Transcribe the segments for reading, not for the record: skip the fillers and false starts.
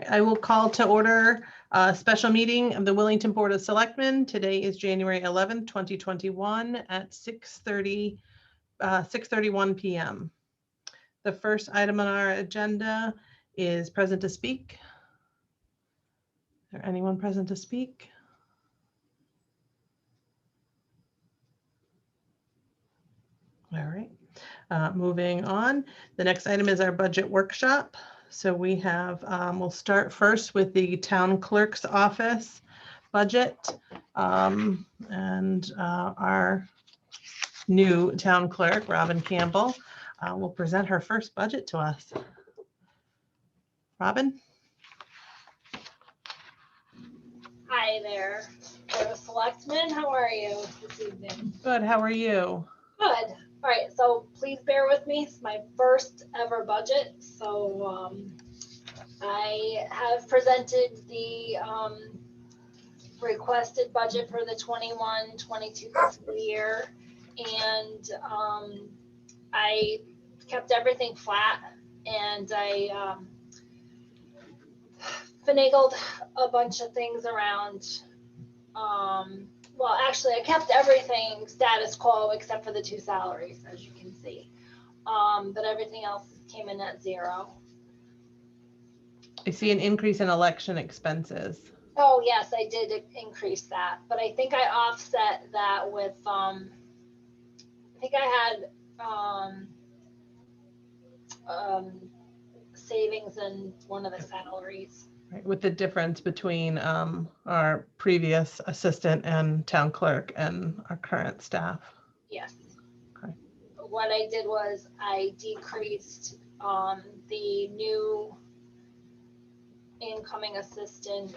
I will call to order a special meeting of the Wellington Board of Selectmen. Today is January 11th, 2021 at 6:31 p.m. The first item on our agenda is present to speak. Is there anyone present to speak? All right, moving on. The next item is our budget workshop. So we have, we'll start first with the town clerk's office budget. And our new town clerk, Robin Campbell, will present her first budget to us. Robin? Hi there, Board of Selectmen. How are you this evening? Good, how are you? Good. All right, so please bear with me. It's my first ever budget. So I have presented the requested budget for the 21-22 fiscal year. And I kept everything flat, and I finagled a bunch of things around. Well, actually, I kept everything status quo except for the 2 salaries, as you can see. But everything else came in at 0. I see an increase in election expenses. Oh, yes, I did increase that, but I think I offset that with, I think I had savings in one of the salaries. Right, with the difference between our previous assistant and town clerk and our current staff. Yes. Okay. What I did was I decreased the new incoming assistant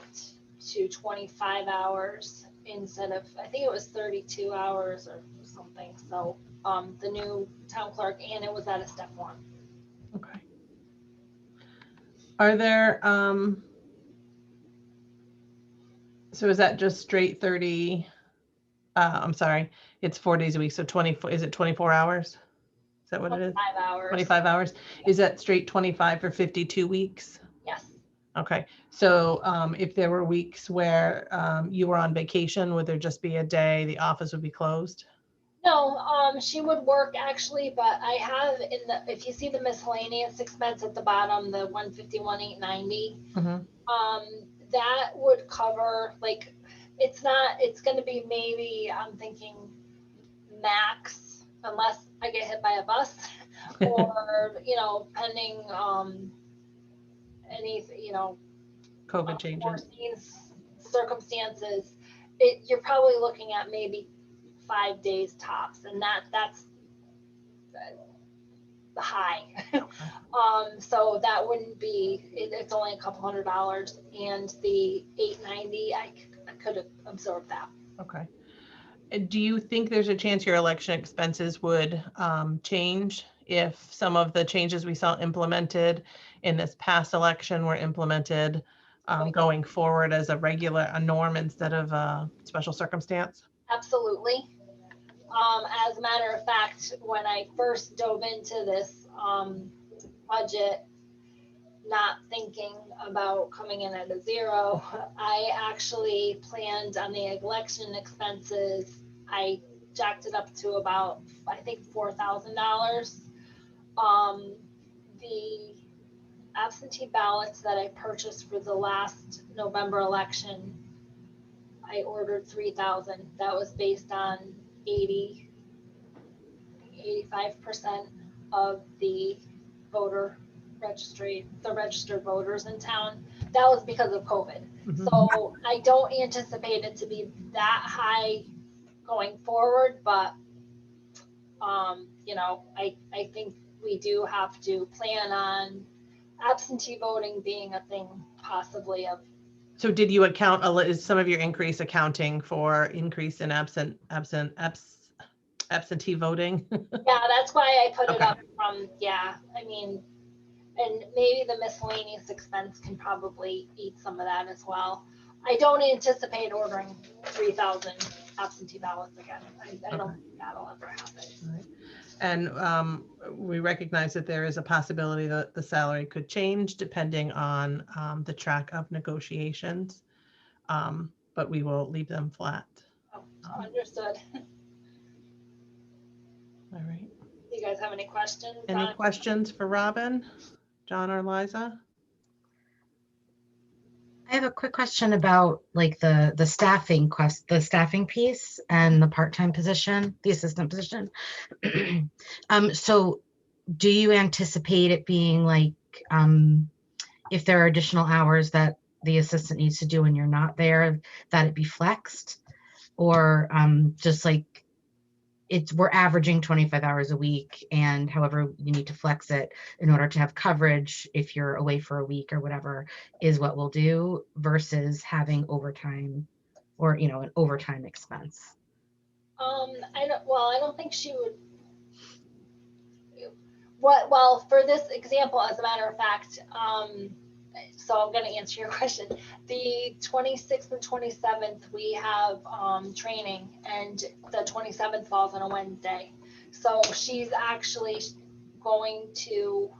to 25 hours instead of, I think it was 32 hours or something. So the new town clerk, and it was at a step 1. Okay. Are there, so is that just straight 30? I'm sorry, it's 4 days a week. So 24, is it 24 hours? Is that what it is? 25 hours. 25 hours. Is that straight 25 for 52 weeks? Yes. Okay. So if there were weeks where you were on vacation, would there just be a day the office would be closed? No, she would work actually, but I have in the, if you see the miscellaneous expense at the bottom, the 151,890, that would cover, like, it's not, it's going to be maybe, I'm thinking max, unless I get hit by a bus or, pending any, COVID changes. unforeseen circumstances, you're probably looking at maybe 5 days tops, and that's the high. So that wouldn't be, it's only a couple $100, and the 890, I could absorb that. Okay. Do you think there's a chance your election expenses would change if some of the changes we saw implemented in this past election were implemented going forward as a norm instead of a special circumstance? Absolutely. As a matter of fact, when I first dove into this budget, not thinking about coming in at a 0, I actually planned on the election expenses. I jacked it up to about, I think, $4,000. The absentee ballots that I purchased for the last November election, I ordered 3,000. That was based on 85% of the registered voters in town. That was because of COVID. Mm-hmm. So I don't anticipate it to be that high going forward, but I think we do have to plan on absentee voting being a thing possibly of. So did you account, is some of your increase accounting for increase in absentee voting? Yeah, that's why I put it up from, and maybe the miscellaneous expense can probably eat some of that as well. I don't anticipate ordering 3,000 absentee ballots again. I don't think that'll ever happen. All right. And we recognize that there is a possibility that the salary could change depending on the track of negotiations, but we will leave them flat. Oh, understood. All right. Do you guys have any questions? Any questions for Robin, John, or Liza? I have a quick question about like the staffing piece and the part-time position, the assistant position. So do you anticipate it being like if there are additional hours that the assistant needs to do and you're not there, that it be flexed? Or just like we're averaging 25 hours a week, and however you need to flex it in order to have coverage if you're away for a week or whatever is what we'll do, versus having overtime or, you know, an overtime expense. I don't think she would. Well, for this example, as a matter of fact, so I'm going to answer your question. The 26th and 27th, we have training, and the 27th falls on a Wednesday. So she's actually going to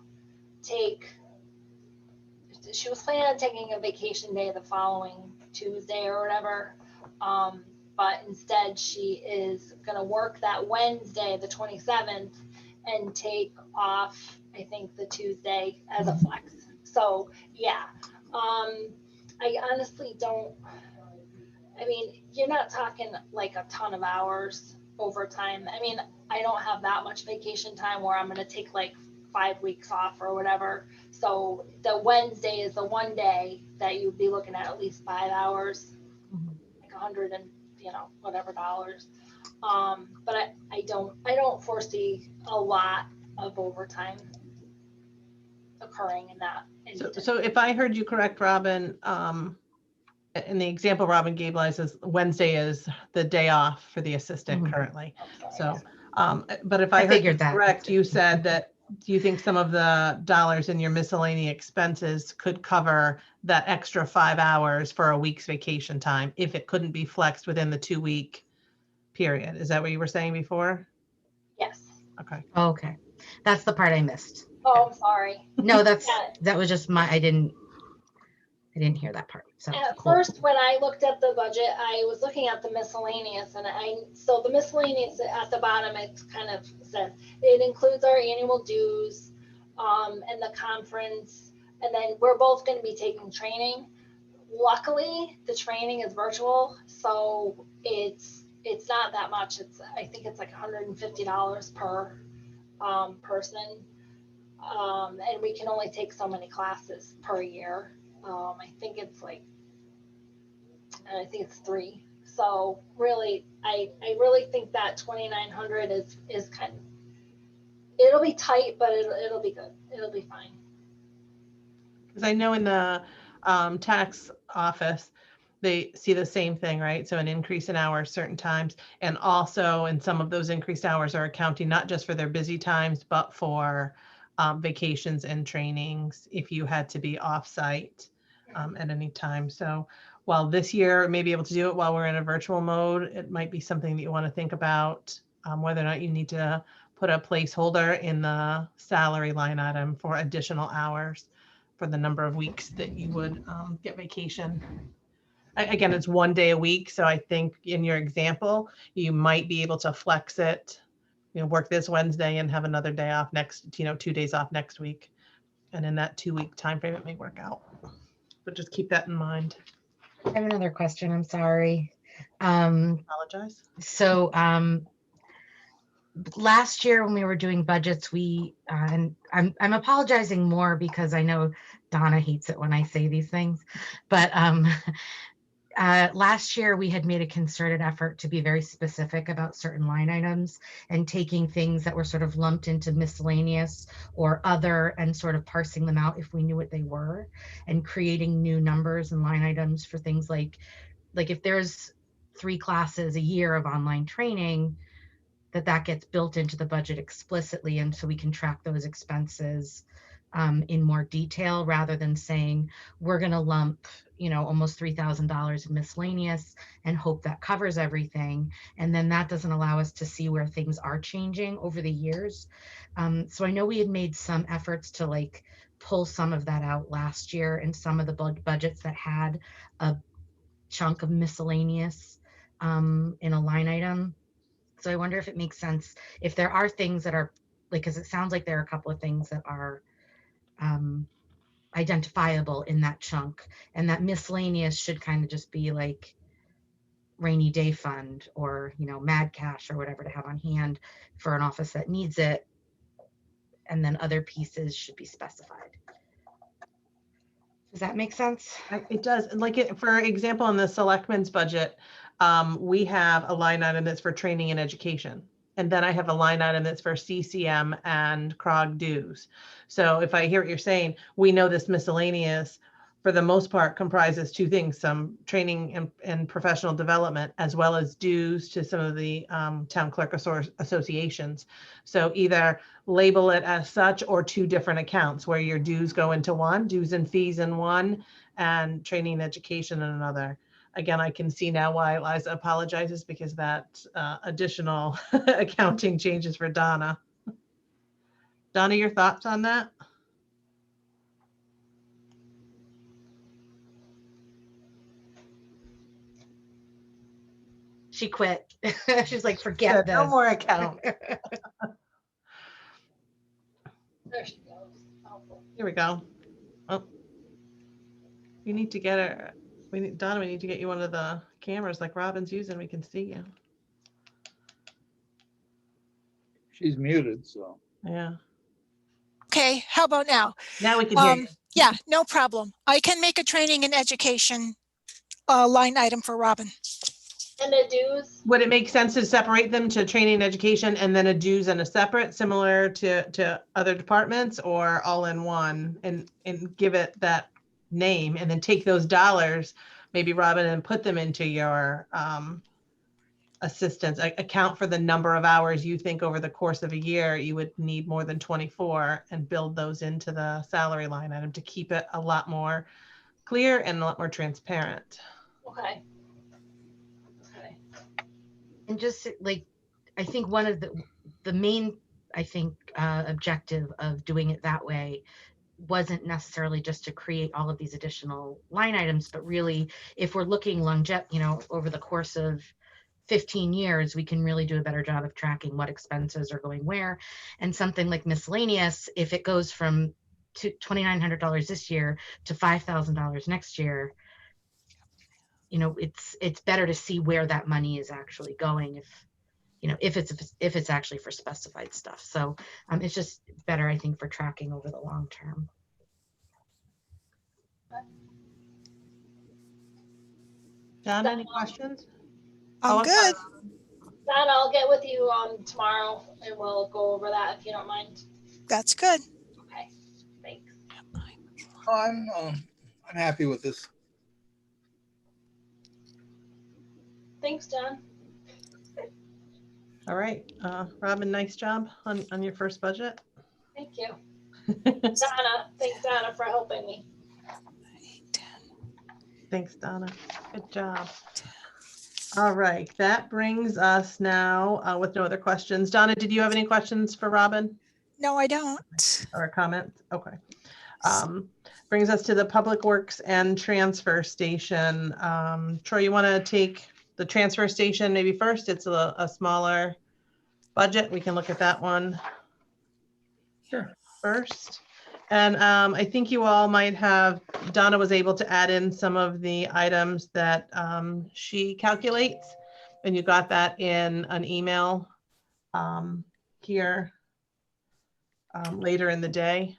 she was planning on taking a vacation day the following Tuesday or whatever. But instead she is going to work that Wednesday, the 27th, and take off, I think, the Tuesday as a flex. So yeah, I honestly don't, I mean, you're not talking like a ton of hours overtime. I mean, I don't have that much vacation time where I'm going to take like 5 weeks off or whatever. So the Wednesday is the one day that you'd be looking at least 5 hours, like 100 and, you know, whatever dollars. But I don't foresee a lot of overtime occurring in that. So if I heard you correct, Robin, in the example Robin gave, Liza, Wednesday is the day off for the assistant currently. So, but if I heard you correct, you said that, do you think some of the dollars in your miscellaneous expenses could cover that extra 5 hours for a week's vacation time if it couldn't be flexed within the 2-week period? Is that what you were saying before? Yes. Okay. Okay. That's the part I missed. Oh, I'm sorry. No, that was just I didn't hear that part. So at first, when I looked at the budget, I was looking at the miscellaneous, and so the miscellaneous at the bottom, it kind of says it includes our annual dues, and the conference, and then we're both going to be taking training. Luckily, the training is virtual, so it's not that much. I think it's like $150 per person, and we can only take so many classes per year. I think it's 3. So really, I really think that 2,900 is kind of, it'll be tight, but it'll be good. It'll be fine. Because I know in the tax office, they see the same thing, right? So an increase in hours certain times, and also in some of those increased hours are accounting not just for their busy times, but for vacations and trainings if you had to be off-site at any time. So while this year may be able to do it while we're in a virtual mode, it might be something that you want to think about whether or not you need to put a placeholder in the salary line item for additional hours for the number of weeks that you would get vacation. Again, it's 1 day a week. So I think in your example, you might be able to flex it, you know, work this Wednesday and have another day off next, 2 days off next week. And in that 2-week time frame, it may work out. But just keep that in mind. I have another question. I'm sorry. Apologize. So last year when we were doing budgets, we and I'm apologizing more because I know Donna hates it when I say these things, but last year we had made a concerted effort to be very specific about certain line items and taking things that were sort of lumped into miscellaneous or other and sort of parsing them out if we knew what they were, and creating new numbers and line items for things like if there's 3 classes a year of online training, that gets built into the budget explicitly, and so we can track those expenses in more detail rather than saying we're going to lump almost $3,000 in miscellaneous and hope that covers everything. And then that doesn't allow us to see where things are changing over the years. So I know we had made some efforts to like pull some of that out last year in some of the budgets that had a chunk of miscellaneous in a line item. So I wonder if it makes sense if there are things that are like, because it sounds like there are a couple of things that are identifiable in that chunk, and that miscellaneous should kind of just be like rainy day fund or mad cash or whatever to have on hand for an office that needs it, and then other pieces should be specified. Does that make sense? It does. And like for example, in the selectmen's budget, we have a line item that's for training and education. And then I have a line item that's for CCM and CROG dues. So if I hear what you're saying, we know this miscellaneous, for the most part, comprises two things: some training and professional development, as well as dues to some of the town clerk associations. So either label it as such or two different accounts where your dues go into one, dues and fees in one, and training and education in another. Again, I can see now why Liza apologizes, because that additional accounting changes for Donna. Donna, your thoughts on that? She quit. She's like, forget this. No more account. There she goes. Oh, Here we go. Oh, you need to get her. Donna, we need to get you one of the cameras like Robin's using. We can see you. She's muted, so. Yeah. Okay, how about now? Now we can hear you. Yeah, no problem. I can make a training and education line item for Robin. and the dues. Would it make sense to separate them to training and education and then a dues and a separate, similar to other departments, or all in one, and give it that name, and then take those dollars, maybe Robin, and put them into your assistance, account for the number of hours you think over the course of a year you would need more than 24, and build those into the salary line item to keep it a lot more clear and a lot more transparent. Okay. And just like, I think one of the main, I think, objective of doing it that way wasn't necessarily just to create all of these additional line items, but really, if we're looking over the course of 15 years, we can really do a better job of tracking what expenses are going where. And something like miscellaneous, if it goes from $2,900 this year to $5,000 next year, it's better to see where that money is actually going, if it's actually for specified stuff. So it's just better, I think, for tracking over the long term. John, any questions? I'm good. Don, I'll get with you tomorrow and we'll go over that if you don't mind. That's good. Okay, thanks. I'm happy with this. Thanks, John. All right, Robin, nice job on your first budget. Thank you. Donna, thanks Donna for helping me. Thanks, Donna. Good job. All right, that brings us now with no other questions. Donna, did you have any questions for Robin? No, I don't. Or comments? Okay. Brings us to the Public Works and Transfer Station. Troy, you want to take the transfer station maybe first? It's a smaller budget. We can look at that one first. And I think you all might have, Donna was able to add in some of the items that she calculates, and you got that in an email here later in the day.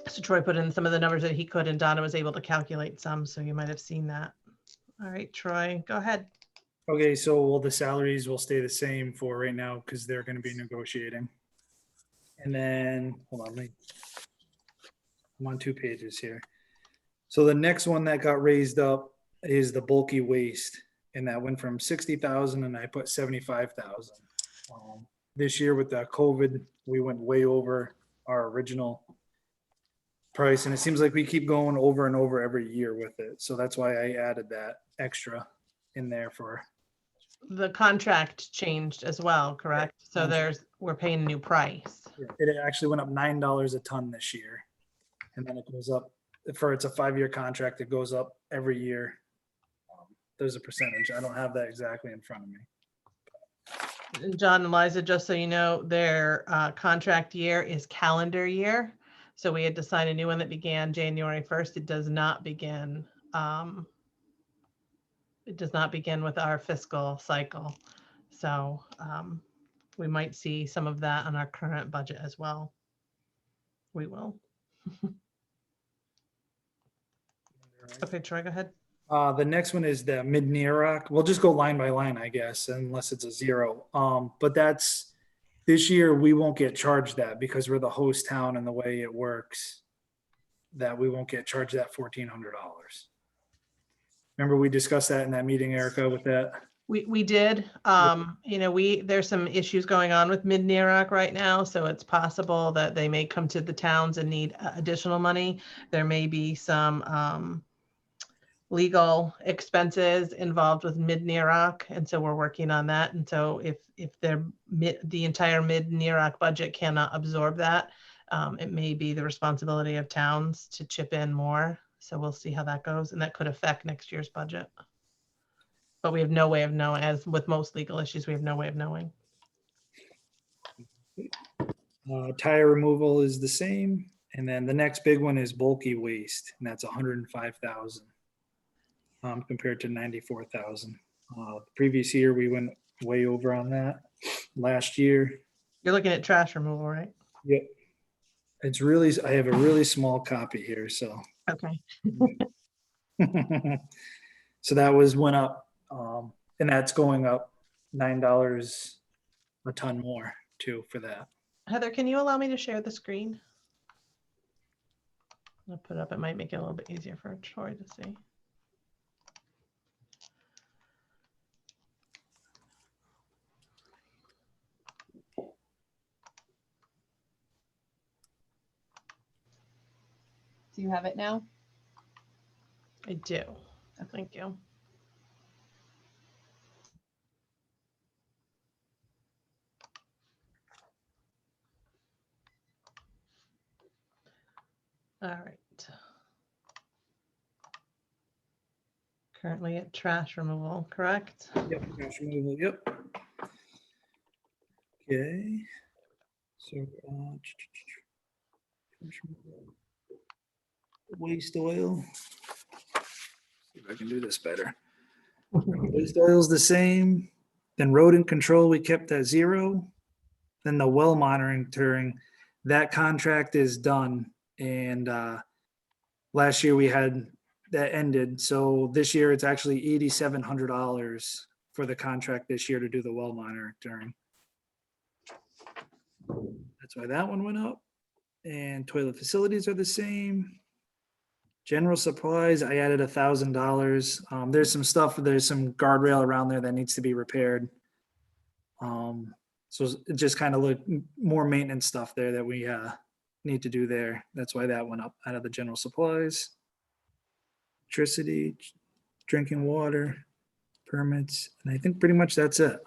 So Troy put in some of the numbers that he could, and Donna was able to calculate some, so you might have seen that. All right, Troy, go ahead. Okay, so the salaries will stay the same for right now because they're going to be negotiating. And then, hold on, I'm on 2 pages here. So the next one that got raised up is the bulky waste, and that went from 60,000 and I put 75,000. This year with the COVID, we went way over our original price, and it seems like we keep going over and over every year with it. So that's why I added that extra in there for, The contract changed as well, correct? So we're paying a new price. it actually went up $9 a ton this year. And then it goes up, it's a 5-year contract, it goes up every year. There's a percentage. I don't have that exactly in front of me. And John and Liza, just so you know, their contract year is calendar year. So we had to sign a new one that began January 1st. It does not begin with our fiscal cycle. So we might see some of that on our current budget as well. We will. Okay, Troy, go ahead. The next one is the mid-Near. We'll just go line by line, I guess, unless it's a zero. But that's, this year we won't get charged that because we're the host town, and the way it works, that we won't get charged that $1,400. Remember we discussed that in that meeting, Erica, with that? We did. You know, there's some issues going on with Mid-Near right now, so it's possible that they may come to the towns and need additional money. There may be some legal expenses involved with Mid-Near, and so we're working on that. And so if the entire Mid-Near budget cannot absorb that, it may be the responsibility of towns to chip in more. So we'll see how that goes, and that could affect next year's budget. But we have no way of knowing, as with most legal issues, we have no way of knowing. Tire removal is the same. And then the next big one is bulky waste, and that's 105,000 compared to 94,000. Previous year, we went way over on that. Last year. You're looking at trash removal, right? Yep. It's really, I have a really small copy here, so. Okay. So that went up, and that's going up $9 a ton more too for that. Heather, can you allow me to share the screen? I'll put it up. It might make it a little bit easier for Troy to see. Do you have it now? I do. Thank you. All right. Currently at trash removal, correct? Yep, trash removal, yep. Okay. So, trash removal. Waste oil. See if I can do this better. Waste oil is the same. Then rodent control, we kept at 0. Then the well monitoring, that contract is done. And last year we had that ended. So this year it's actually $8,700 for the contract this year to do the well monitoring. That's why that one went up. And toilet facilities are the same. General supplies, I added $1,000. There's some stuff, there's some guardrail around there that needs to be repaired. So it just kind of look more maintenance stuff there that we need to do there. That's why that went up out of the general supplies. Electricity, drinking water, permits, and I think pretty much that's it.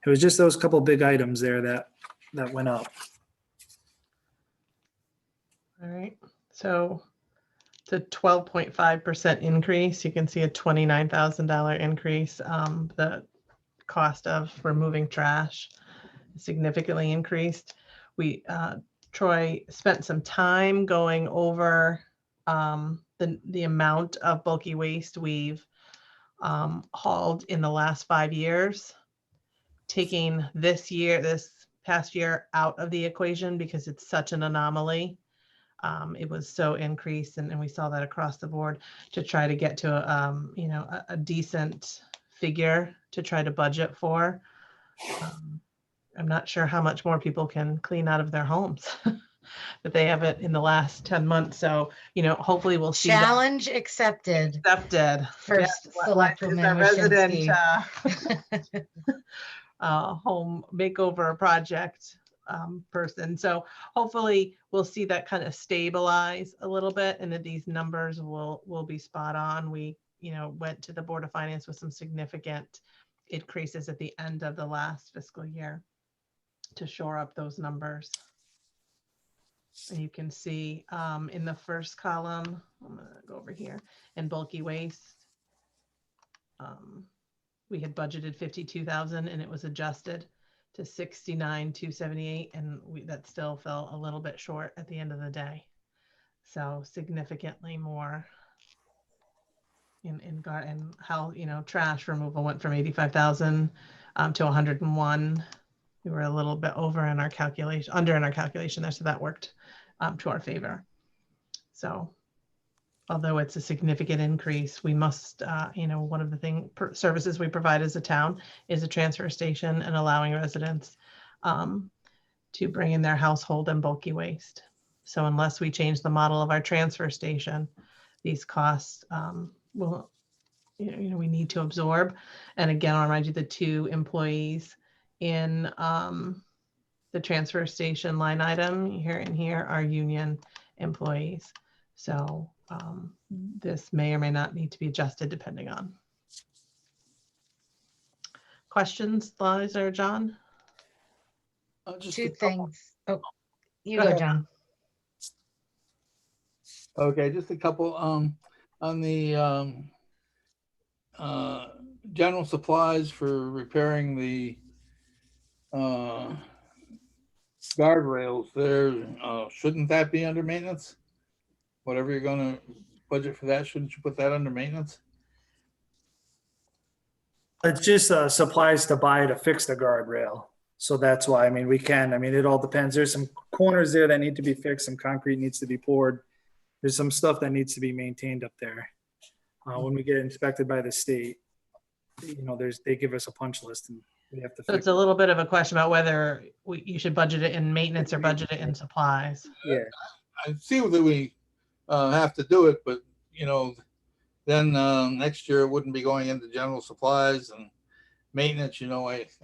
It was just those couple big items there that went up. All right. So the 12.5% increase, you can see a $29,000 increase. The cost of removing trash significantly increased. Troy spent some time going over the amount of bulky waste we've hauled in the last 5 years, taking this past year out of the equation because it's such an anomaly. It was so increased, and we saw that across the board, to try to get to a decent figure to try to budget for. I'm not sure how much more people can clean out of their homes that they have it in the last 10 months. So, hopefully we'll see that Challenge accepted. accepted. First Yes, selectwoman our resident Wyszynski. home makeover project person. So hopefully we'll see that kind of stabilize a little bit and that these numbers will be spot on. We, went to the Board of Finance with some significant increases at the end of the last fiscal year to shore up those numbers. And you can see in the first column, I'm gonna go over here, in bulky waste, we had budgeted 52,000 and it was adjusted to 69,278, and that still fell a little bit short at the end of the day. So significantly more in how, trash removal went from 85,000 to 101. We were a little bit over in our calculation, under in our calculation there, so that worked to our favor. So although it's a significant increase, we must, one of the services we provide as a town is a transfer station and allowing residents to bring in their household and bulky waste. So unless we change the model of our transfer station, these costs will, we need to absorb. And again, I'll remind you, the 2 employees in the transfer station line item here and here are union employees. So this may or may not need to be adjusted depending on. Questions, Liza or John? Just 2 a couple. things. Oh, you Go go, ahead. John. Okay, just a couple. On the general supplies for repairing the guardrails there, shouldn't that be under maintenance? Whatever you're gonna budget for that, shouldn't you put that under maintenance? It's just supplies to buy to fix the guardrail. So that's why, it all depends. There's some corners there that need to be fixed. Some concrete needs to be poured. There's some stuff that needs to be maintained up there. When we get inspected by the state, they give us a punch list and we have to So fix it's a little bit of a question about whether you should budget it in maintenance or budget it in supplies. Yeah. I see that we have to do it, but then next year it wouldn't be going into general supplies and maintenance.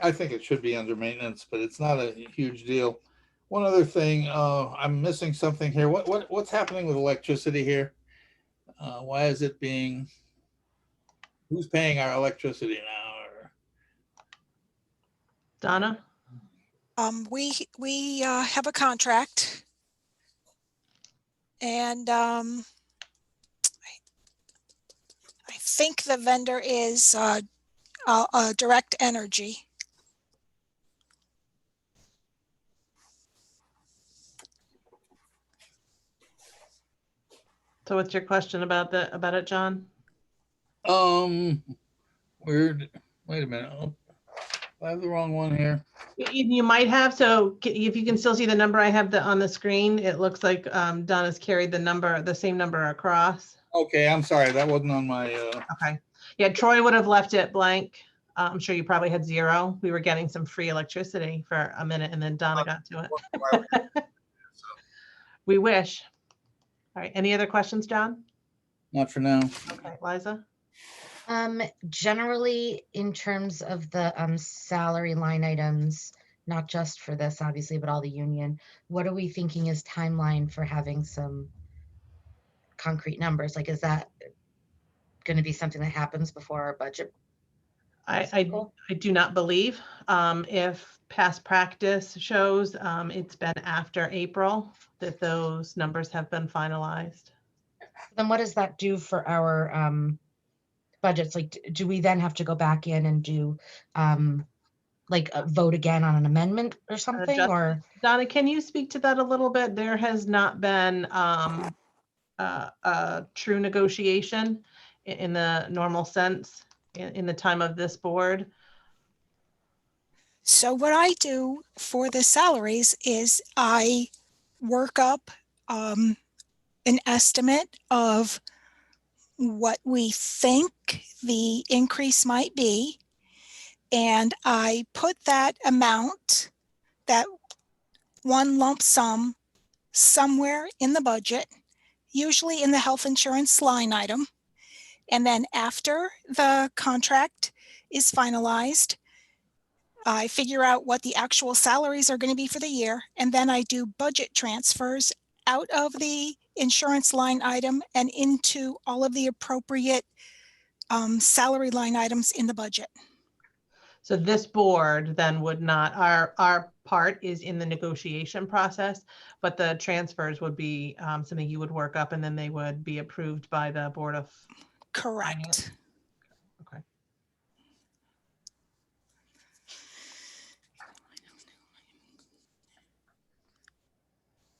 I think it should be under maintenance, but it's not a huge deal. One other thing, I'm missing something here. What's happening with electricity here? Why is it being? Who's paying our electricity now? Donna? We have a contract, and I think the vendor is Direct Energy. So what's your question about it, John? Weird. Wait a minute. Oh, I have the wrong one here. You might have, so if you can still see the number I have on the screen, it looks like Donna's carried the same number across. Okay, I'm sorry. That wasn't on my. Okay. Yeah, Troy would have left it blank. I'm sure you probably had 0. We were getting some free electricity for a minute and then Donna got to it. We wish. All right. Any other questions, John? Not for now. Okay, Liza? Generally, in terms of the salary line items, not just for this, obviously, but all the union, what are we thinking is timeline for having some concrete numbers? Like, is that going to be something that happens before our budget? I do not believe. If past practice shows, it's been after April that those numbers have been finalized. Then what does that do for our budgets? Like, do we then have to go back in and do vote again on an amendment or something? Or Donna, can you speak to that a little bit? There has not been a true negotiation in the normal sense in the time of this board. So what I do for the salaries is I work up an estimate of what we think the increase might be, and I put that amount, that one lump sum, somewhere in the budget, usually in the health insurance line item. And then after the contract is finalized, I figure out what the actual salaries are going to be for the year, and then I do budget transfers out of the insurance line item and into all of the appropriate salary line items in the budget. So this board then would not, our part is in the negotiation process, but the transfers would be something you would work up and then they would be approved by the Board of Correct. Finance. Okay.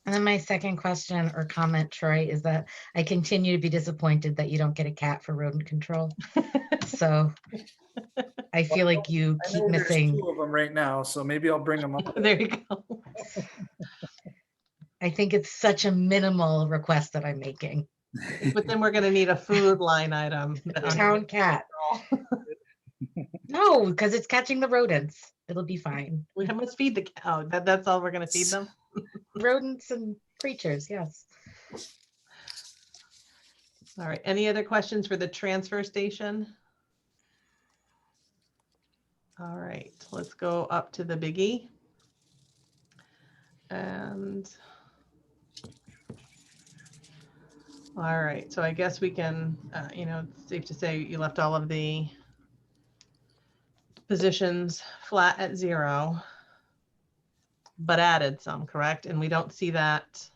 And then my second question or comment, Troy, is that I continue to be disappointed that you don't get a cat for rodent control. So I feel like you I keep know there's missing. 2 of them right now, so maybe I'll bring them up. There you go. I think it's such a minimal request that I'm making. But then we're going to need a food line item. Town cat. No, because it's catching the rodents. It'll be fine. We must feed the cow. That's all we're going to feed them. Rodents and creatures, yes. All right. Any other questions for the transfer station? All right. Let's go up to the biggie. And all right. So I guess we can, it's safe to say you left all of the positions flat at 0, but added some, correct? And we don't see that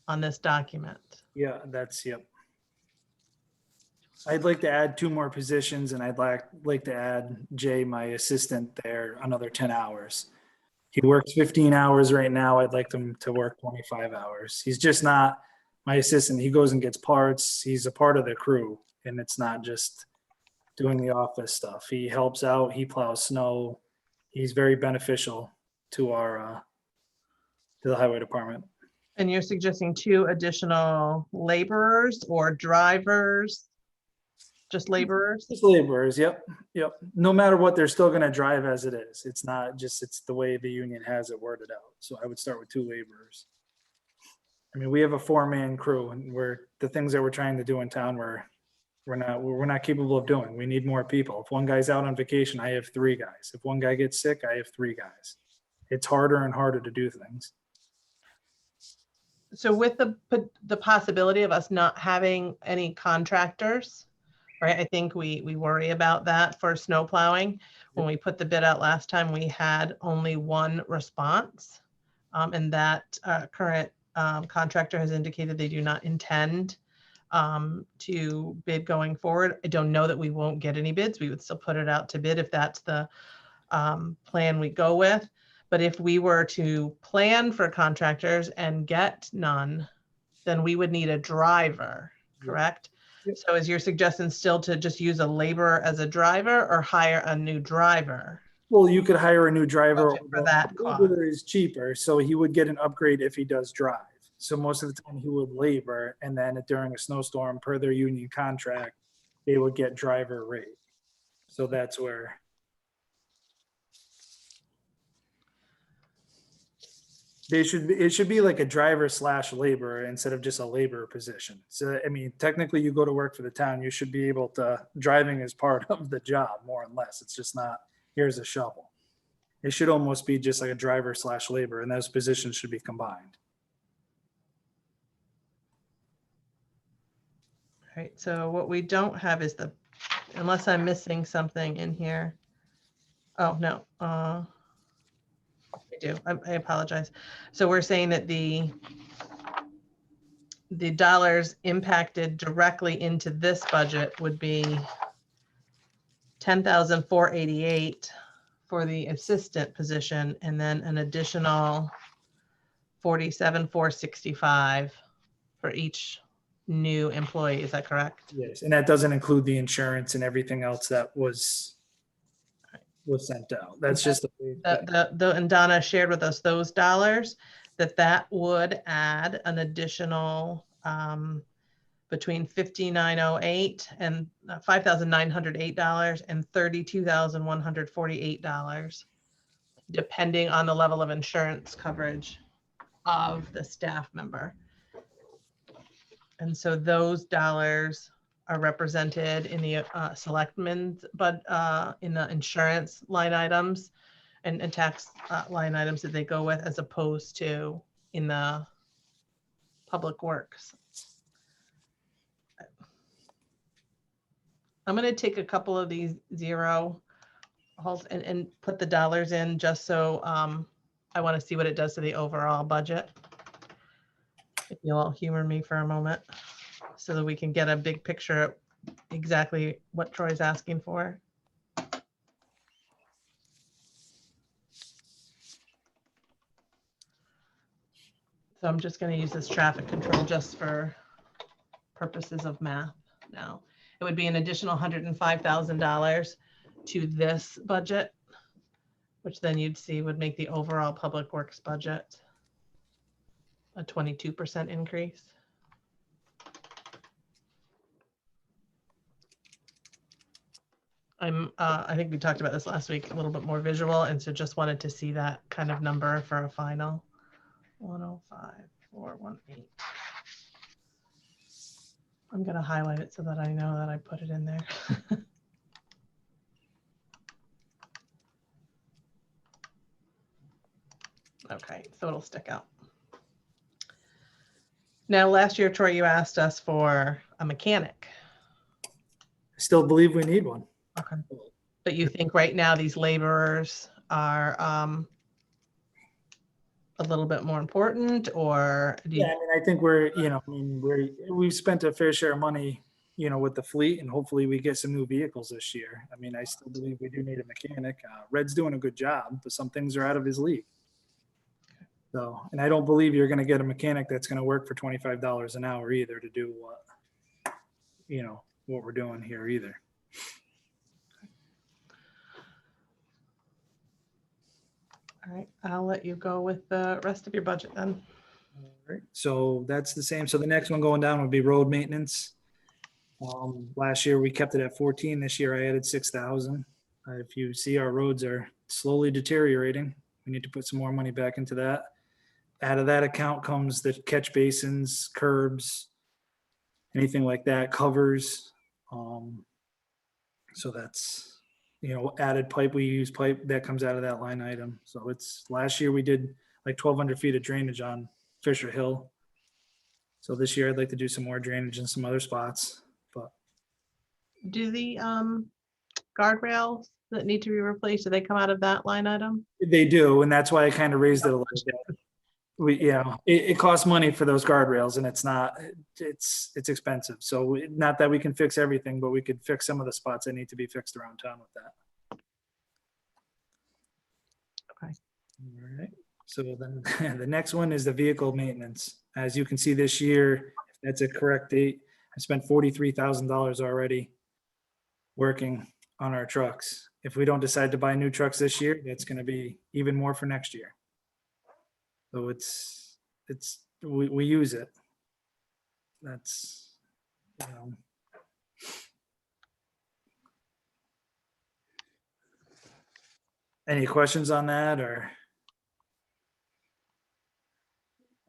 on this document. Yeah, that's, yep. I'd like to add 2 more positions, and I'd like to add Jay, my assistant, there another 10 hours. He works 15 hours right now. I'd like him to work 25 hours. He's just not my assistant. He goes and gets parts. He's a part of the crew, and it's not just doing the office stuff. He helps out. He plows snow. He's very beneficial to our to the highway department. And you're suggesting 2 additional laborers or drivers? Just laborers? Just laborers, yep. No matter what, they're still going to drive as it is. It's not just, it's the way the union has it worded out. So I would start with 2 laborers. I mean, we have a 4-man crew, and the things that we're trying to do in town, we're not capable of doing. We need more people. If one guy's out on vacation, I have 3 guys. If one guy gets sick, I have 3 guys. It's harder and harder to do things. So with the possibility of us not having any contractors, right? I think we worry about that for snow plowing. When we put the bid out last time, we had only 1 response. And that current contractor has indicated they do not intend to bid going forward. I don't know that we won't get any bids. We would still put it out to bid if that's the plan we go with. But if we were to plan for contractors and get none, then we would need a driver, correct? Yep. So is your suggestion still to just use a laborer as a driver or hire a new driver? Well, you could hire a new driver. Budget for that cost. Labor is cheaper, so he would get an upgrade if he does drive. So most of the time he would labor, and then during a snowstorm, per their union contract, they would get driver rate. So that's where. It should be like a driver / laborer instead of just a laborer position. So, I mean, technically you go to work for the town, you should be able to, driving is part of the job, more or less. It's just not, here's a shovel. It should almost be just like a driver / laborer, and those positions should be combined. All right, so what we don't have is unless I'm missing something in here. Oh, no. I do. I apologize. So we're saying that the dollars impacted directly into this budget would be $10,488 for the assistant position, and then an additional $47,465 for each new employee. Is that correct? Yes, and that doesn't include the insurance and everything else that was sent out. That's just And Donna shared with us those dollars, that would add an additional between $5,908 and $5,908 and $32,148, depending on the level of insurance coverage of the staff member. And so those dollars are represented in the selectmen's, but in the insurance line items. and tax line items that they go with as opposed to in the public works. I'm going to take a couple of these zero halts and put the dollars in just so I want to see what it does to the overall budget. If you'll all humor me for a moment so that we can get a big picture of exactly what Troy's asking for. So I'm just going to use this traffic control just for purposes of math now. It would be an additional $105,000 to this budget, which then you'd see would make the overall public works budget a 22% increase. I think we talked about this last week, a little bit more visual, and so just wanted to see that kind of number for a final 105,418. I'm going to highlight it so that I know that I put it in there. Okay, so it'll stick out. Now, last year, Troy, you asked us for a mechanic. I still believe we need one. Okay. But you think right now these laborers are a little bit more important, or do you? Yeah, I mean, I think we've spent a fair share of money, with the fleet, and hopefully we get some new vehicles this year. I mean, I still believe we do need a mechanic. Red's doing a good job, but some things are out of his league. So, and I don't believe you're going to get a mechanic that's going to work for $25 an hour either to do what we're doing here either. All right, I'll let you go with the rest of your budget then. All right, so that's the same. So the next one going down would be road maintenance. Last year we kept it at 14. This year I added 6,000. If you see, our roads are slowly deteriorating. We need to put some more money back into that. Out of that account comes the catch basins, curbs, anything like that, covers. So that's, added pipe. We use pipe that comes out of that line item. So it's, last year we did like 1,200 feet of drainage on Fisher Hill. So this year I'd like to do some more drainage in some other spots. But Do the guardrails that need to be replaced, do they come out of that line item? they do, and that's why I kind of raised it a little bit. It costs money for those guardrails, and it's expensive. So not that we can fix everything, but we could fix some of the spots that need to be fixed around town with that. Okay. All right. So then the next one is the vehicle maintenance. As you can see this year, if that's a correct date, I spent $43,000 already working on our trucks. If we don't decide to buy new trucks this year, that's going to be even more for next year. So we use it. That's, Any questions on that, or?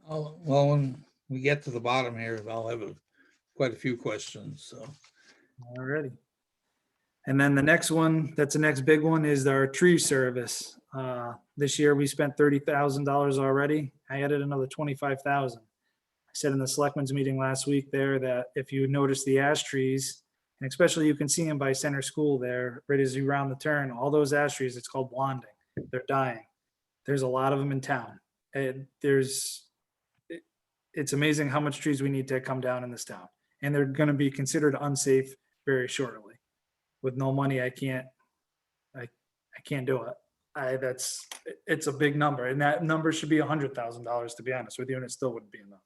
Oh, well, when we get to the bottom here, I'll have quite a few questions, so. Alrighty. And then the next one, that's the next big one, is our tree service. This year we spent $30,000 already. I added another 25,000. I said in the selectmen's meeting last week there that if you notice the ash trees, and especially you can see them by center school there, right as you round the turn, all those ash trees, it's called blonding. They're dying. There's a lot of them in town. It's amazing how much trees we need to come down in this town. And they're going to be considered unsafe very shortly. With no money, I can't do it. It's a big number, and that number should be $100,000 to be honest with you, and it still wouldn't be enough.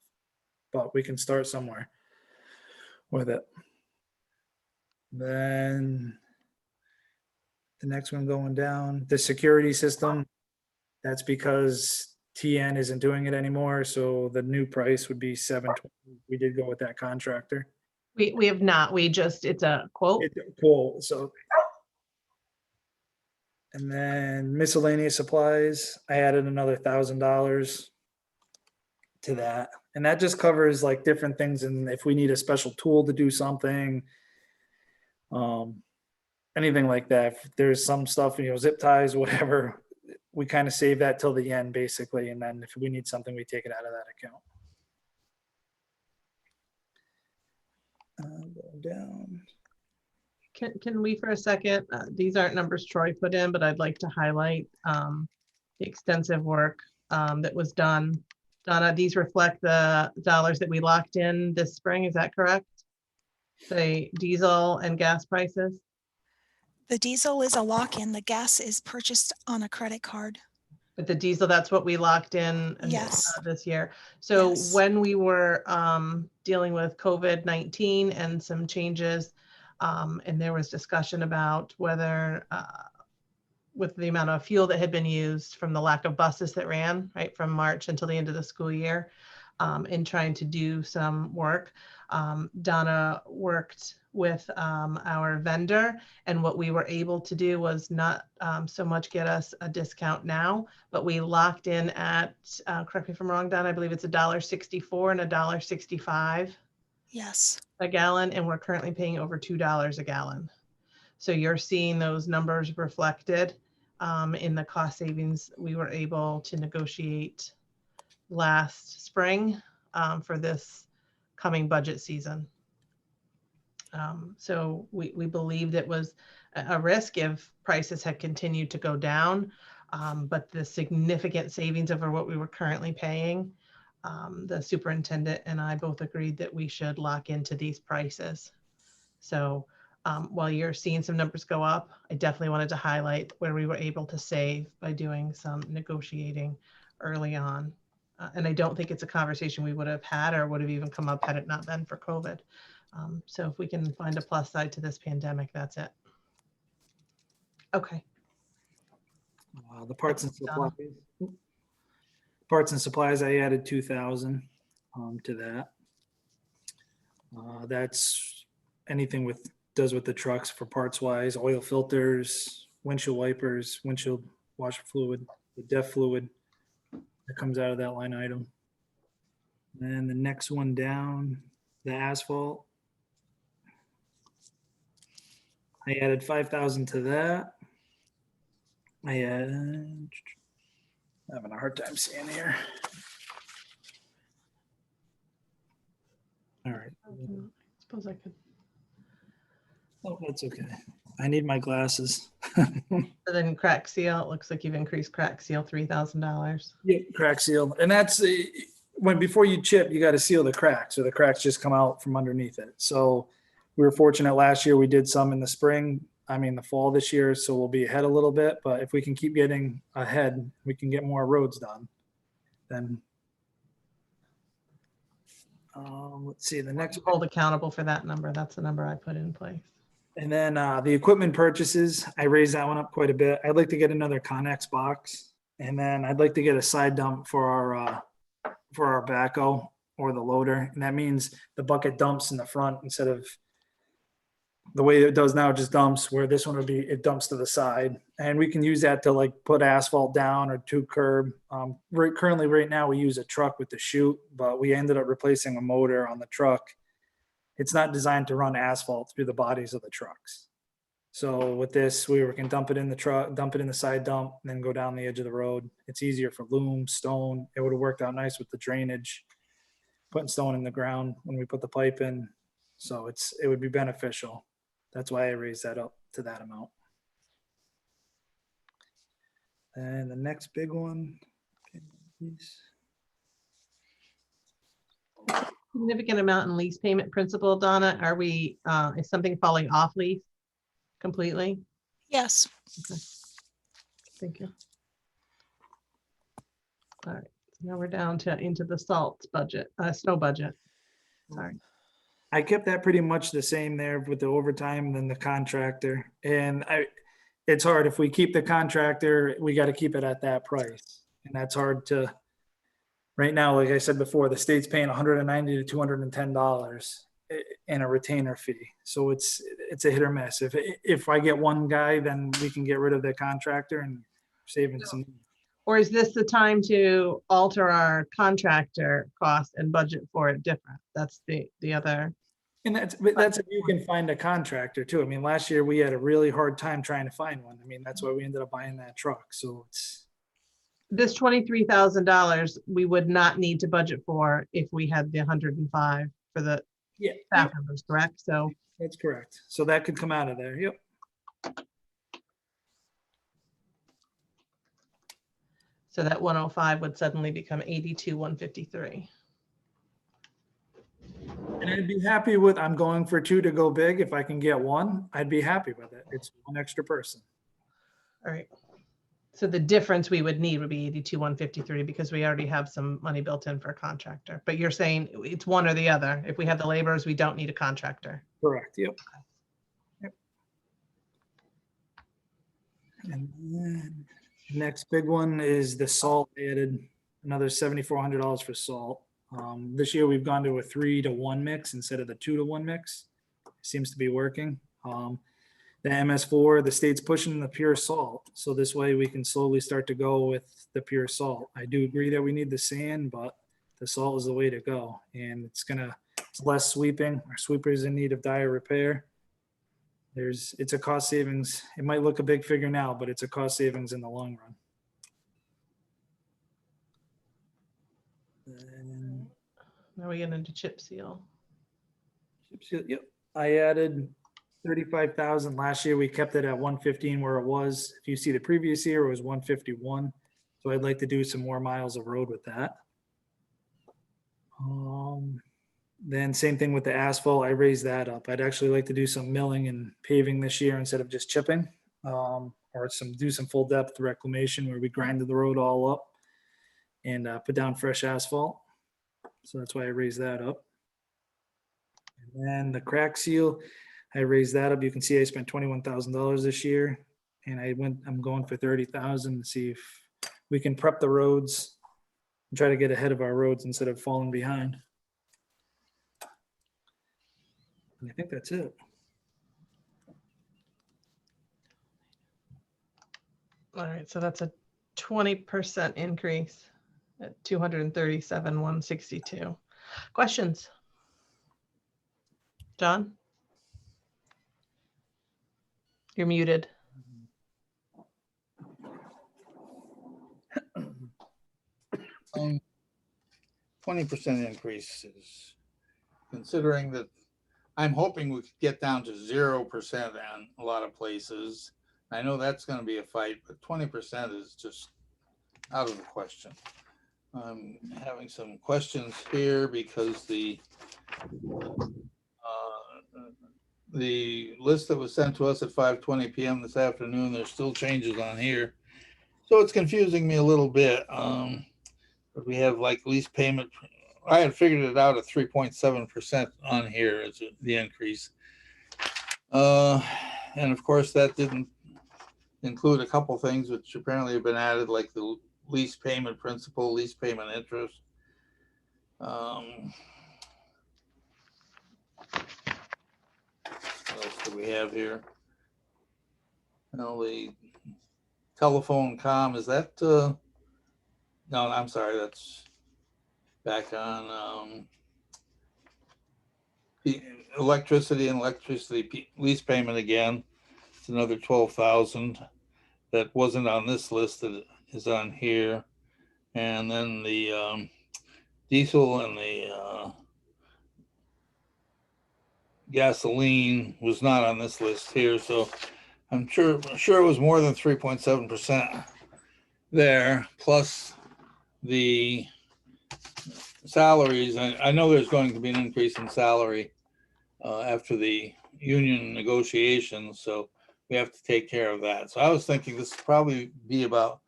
But we can start somewhere with it. Then the next one going down, the security system. That's because TN isn't doing it anymore, so the new price would be $720. We did go with that contractor. We have not. It's a quote. It's cool. So, and then miscellaneous supplies, I added another $1,000 to that. And that just covers like different things. And if we need a special tool to do something, anything like that, if there's some stuff, zip ties, whatever, we kind of save that till the end basically. And then if we need something, we take it out of that account. Going down. Can we for a second, these aren't numbers Troy put in, but I'd like to highlight the extensive work that was done. Donna, these reflect the dollars that we locked in this spring, is that correct? The diesel and gas prices? The diesel is a lock-in. The gas is purchased on a credit card. But the diesel, that's what we locked in Yes. this year. So Yes. when we were dealing with COVID-19 and some changes, and there was discussion about whether with the amount of fuel that had been used from the lack of buses that ran, right, from March until the end of the school year, in trying to do some work. Donna worked with our vendor, and what we were able to do was not so much get us a discount now, but we locked in at, correct me if I'm wrong, Donna, I believe it's $1.64 and $1.65 Yes. a gallon, and we're currently paying over $2 a gallon. So you're seeing those numbers reflected in the cost savings we were able to negotiate last spring for this coming budget season. So we believed it was a risk if prices had continued to go down, but the significant savings over what we were currently paying, the superintendent and I both agreed that we should lock into these prices. So while you're seeing some numbers go up, I definitely wanted to highlight where we were able to save by doing some negotiating early on. And I don't think it's a conversation we would have had or would have even come up had it not been for COVID. So if we can find a plus side to this pandemic, that's it. Okay. The parts and supplies. Parts and supplies, I added 2,000 to that. That's anything does with the trucks for parts wise, oil filters, windshield wipers, windshield washer fluid, the def fluid that comes out of that line item. And the next one down, the asphalt. I added 5,000 to that. I'm having a hard time seeing here. All right. I suppose I could. Oh, that's okay. I need my glasses. So then crack seal, it looks like you've increased crack seal $3,000. Yeah, crack seal. And that's before you chip, you got to seal the cracks, so the cracks just come out from underneath it. So we were fortunate last year. We did some in the spring, the fall this year. So we'll be ahead a little bit, but if we can keep getting ahead, we can get more roads done. Then let's see the next. Hold accountable for that number. That's the number I put in place. And then the equipment purchases, I raised that one up quite a bit. I'd like to get another Connex box, and then I'd like to get a side dump for our backhoe or the loader. And that means the bucket dumps in the front instead of the way it does now, it just dumps, where this one would be, it dumps to the side. And we can use that to like put asphalt down or to curb. Currently right now we use a truck with the chute, but we ended up replacing a motor on the truck. It's not designed to run asphalt through the bodies of the trucks. So with this, we can dump it in the truck, dump it in the side dump, and then go down the edge of the road. It's easier for loom, stone. It would have worked out nice with the drainage, putting stone in the ground when we put the pipe in. So it would be beneficial. That's why I raised that up to that amount. And the next big one. Significant amount in lease payment principal, Donna. Are we, is something falling off lease completely? Yes. Okay. Thank you. All right, so now we're down into the salt budget, snow budget. Sorry. I kept that pretty much the same there with the overtime than the contractor. And it's hard. If we keep the contractor, we got to keep it at that price. And that's hard to, right now, like I said before, the state's paying $190 to $210 in a retainer fee. So it's a hit or miss. If I get one guy, then we can get rid of the contractor and saving some. Or is this the time to alter our contractor cost and budget for it different? That's the other. And that's if you can find a contractor too. Last year we had a really hard time trying to find one. That's why we ended up buying that truck. So this $23,000, we would not need to budget for if we had the 105 for the Yeah, staff members, correct? So, that's correct. So that could come out of there. Yep. so that 105 would suddenly become 82,153. And I'd be happy with, I'm going for 2 to go big. If I can get 1, I'd be happy with it. It's 1 extra person. All right. So the difference we would need would be 82,153 because we already have some money built in for a contractor. But you're saying it's one or the other. If we have the laborers, we don't need a contractor. Correct. Yep. Yep. And then the next big one is the salt. I added another $7,400 for salt. This year we've gone to a 3-to-1 mix instead of the 2-to-1 mix. Seems to be working. The MS4, the state's pushing the pure salt. So this way we can slowly start to go with the pure salt. I do agree that we need the sand, but the salt is the way to go. And it's less sweeping. Our sweeper is in need of dire repair. It's a cost savings. It might look a big figure now, but it's a cost savings in the long run. And Now we get into chip seal. yep, I added 35,000 last year. We kept it at 115 where it was. If you see the previous year, it was 151. So I'd like to do some more miles of road with that. Then same thing with the asphalt. I raised that up. I'd actually like to do some milling and paving this year instead of just chipping, or do some full depth reclamation where we grinded the road all up and put down fresh asphalt. So that's why I raised that up. And then the crack seal, I raised that up. You can see I spent $21,000 this year, and I'm going for 30,000 to see if we can prep the roads and try to get ahead of our roads instead of falling behind. And I think that's it. All right, so that's a 20% increase at 237,162. Questions? John? You're muted. 20% increases, considering that I'm hoping we could get down to 0% on a lot of places. I know that's going to be a fight, but 20% is just out of the question. I'm having some questions here because the list that was sent to us at 5:20 p.m. this afternoon, there's still changes on here. So it's confusing me a little bit. But we have like lease payment. I had figured it out at 3.7% on here as the increase. And of course, that didn't include a couple things which apparently have been added, like the lease payment principal, lease payment interest. What else do we have here? The telephone comm, is that, no, I'm sorry, that's back on electricity and electricity lease payment again. It's another 12,000 that wasn't on this list that is on here. And then the diesel and the gasoline was not on this list here. So I'm sure it was more than 3.7% there, plus the salaries. I know there's going to be an increase in salary after the union negotiations, so we have to take care of that. So I was thinking this would probably be about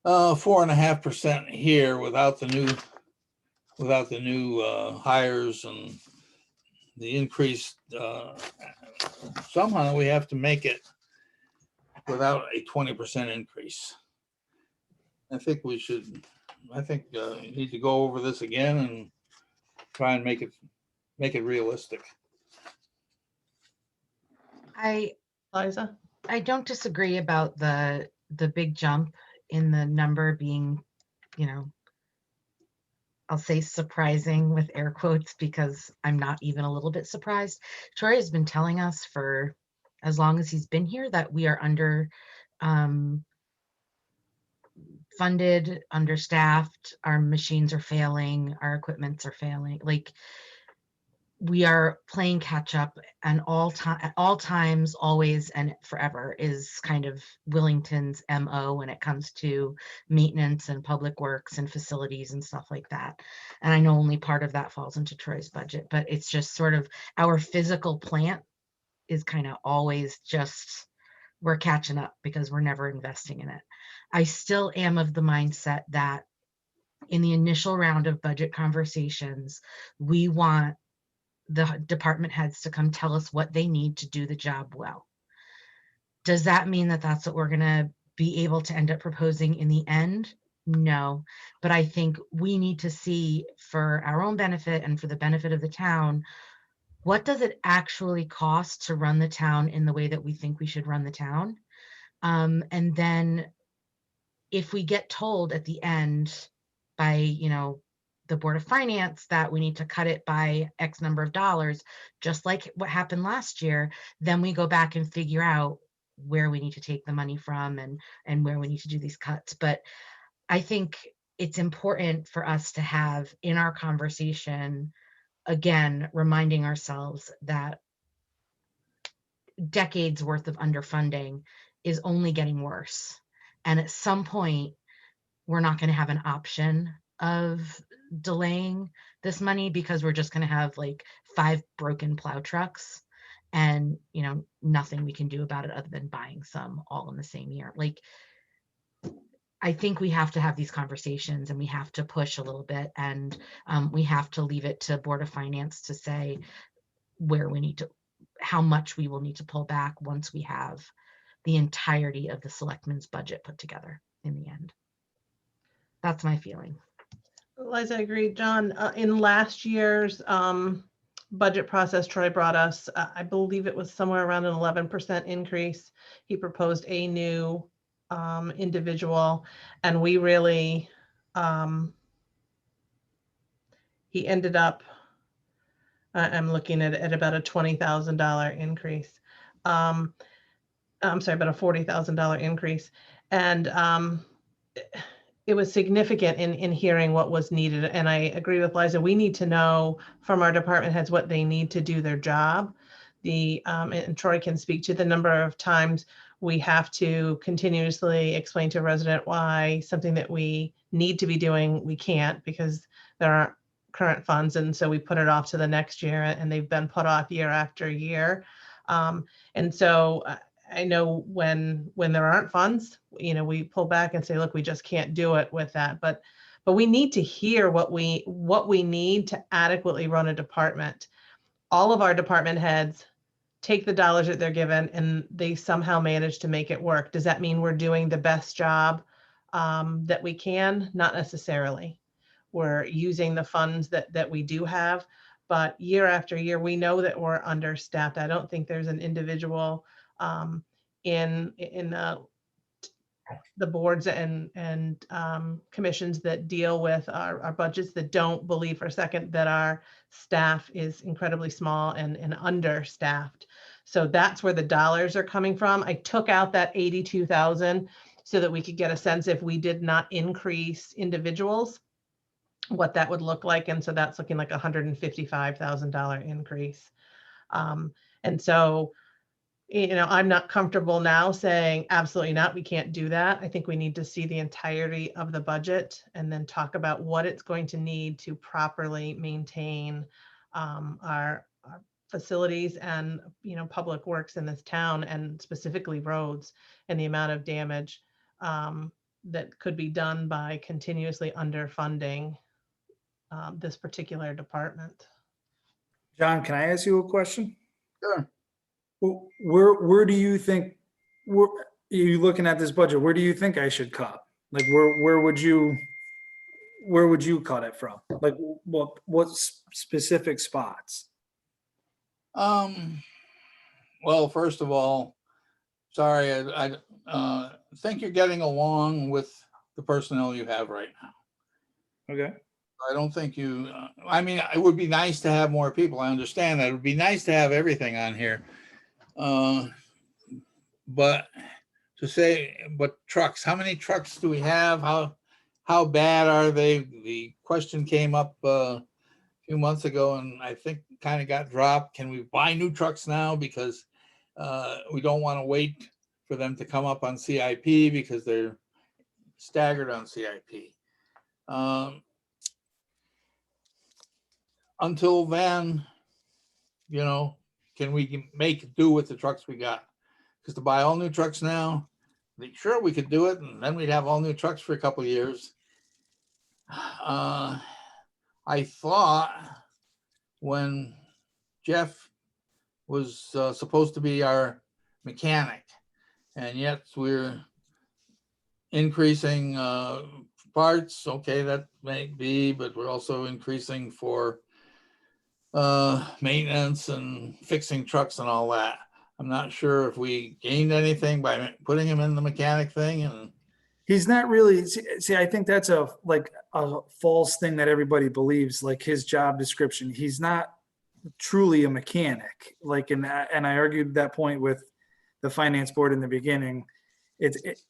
4.5% here without the new hires and the increase. Somehow we have to make it without a 20% increase. I think we need to go over this again and try and make it realistic. Liza? I don't disagree about the big jump in the number being, I'll say surprising with air quotes, because I'm not even a little bit surprised. Troy has been telling us for as long as he's been here that we are under underfunded, understaffed, our machines are failing, our equipments are failing. Like, we are playing catch up, and at all times, always and forever is kind of Willington's MO when it comes to maintenance and public works and facilities and stuff like that. And I know only part of that falls into Troy's budget, but it's just sort of our physical plant is kind of always just, we're catching up because we're never investing in it. I still am of the mindset that in the initial round of budget conversations, we want the department heads to come tell us what they need to do the job well. Does that mean that that's what we're going to be able to end up proposing in the end? No, but I think we need to see, for our own benefit and for the benefit of the town, what does it actually cost to run the town in the way that we think we should run the town? And then if we get told at the end by, the Board of Finance that we need to cut it by X number of dollars, just like what happened last year, then we go back and figure out where we need to take the money from and where we need to do these cuts. But I think it's important for us to have in our conversation, again, reminding ourselves that decades worth of underfunding is only getting worse. And at some point, we're not going to have an option of delaying this money, because we're just going to have like 5 broken plow trucks and nothing we can do about it other than buying some all in the same year. Like, I think we have to have these conversations, and we have to push a little bit, and we have to leave it to Board of Finance to say where we need to, how much we will need to pull back once we have the entirety of the selectmen's budget put together in the end. That's my feeling. Liza, I agree. John, in last year's budget process, Troy brought us, I believe it was somewhere around an 11% increase. He proposed a new individual, and we really, he ended up, I'm looking at about a $20,000 increase. I'm sorry, about a $40,000 increase. And it was significant in hearing what was needed. And I agree with Liza, we need to know from our department heads what they need to do their job. And Troy can speak to the number of times we have to continuously explain to a resident why something that we need to be doing, we can't, because there aren't current funds. And so we put it off to the next year, and they've been put off year after year. And so I know when there aren't funds, we pull back and say, look, we just can't do it with that. But we need to hear what we need to adequately run a department. All of our department heads take the dollars that they're given, and they somehow manage to make it work. Does that mean we're doing the best job that we can? Not necessarily. We're using the funds that we do have, but year after year, we know that we're understaffed. I don't think there's an individual in the boards and commissions that deal with our budgets that don't believe for a second that our staff is incredibly small and understaffed. So that's where the dollars are coming from. I took out that 82,000 so that we could get a sense, if we did not increase individuals, what that would look like. And so that's looking like $155,000 increase. And so, I'm not comfortable now saying absolutely not, we can't do that. I think we need to see the entirety of the budget and then talk about what it's going to need to properly maintain our facilities and, public works in this town, and specifically roads, and the amount of damage that could be done by continuously underfunding this particular department. John, can I ask you a question? Sure. Well, where do you think, are you looking at this budget, where do you think I should cut? Like, where would you cut it from? Like, what specific spots? Well, first of all, sorry, I think you're getting along with the personnel you have right now. Okay. I don't think you, I mean, it would be nice to have more people. I understand that. It would be nice to have everything on here. But to say, but trucks, how many trucks do we have? How bad are they? The question came up a few months ago and I think kind of got dropped. Can we buy new trucks now? Because we don't want to wait for them to come up on CIP because they're staggered on CIP. Until then, you know, can we make do with the trucks we got? Because to buy all new trucks now, sure, we could do it, and then we'd have all new trucks for a couple of years. I thought when Jeff was supposed to be our mechanic, and yet we're increasing parts. Okay, that may be, but we're also increasing for maintenance and fixing trucks and all that. I'm not sure if we gained anything by putting him in the mechanic thing. And He's not really, see, I think that's a false thing that everybody believes, like his job description. He's not truly a mechanic. Like, and I argued that point with the finance board in the beginning.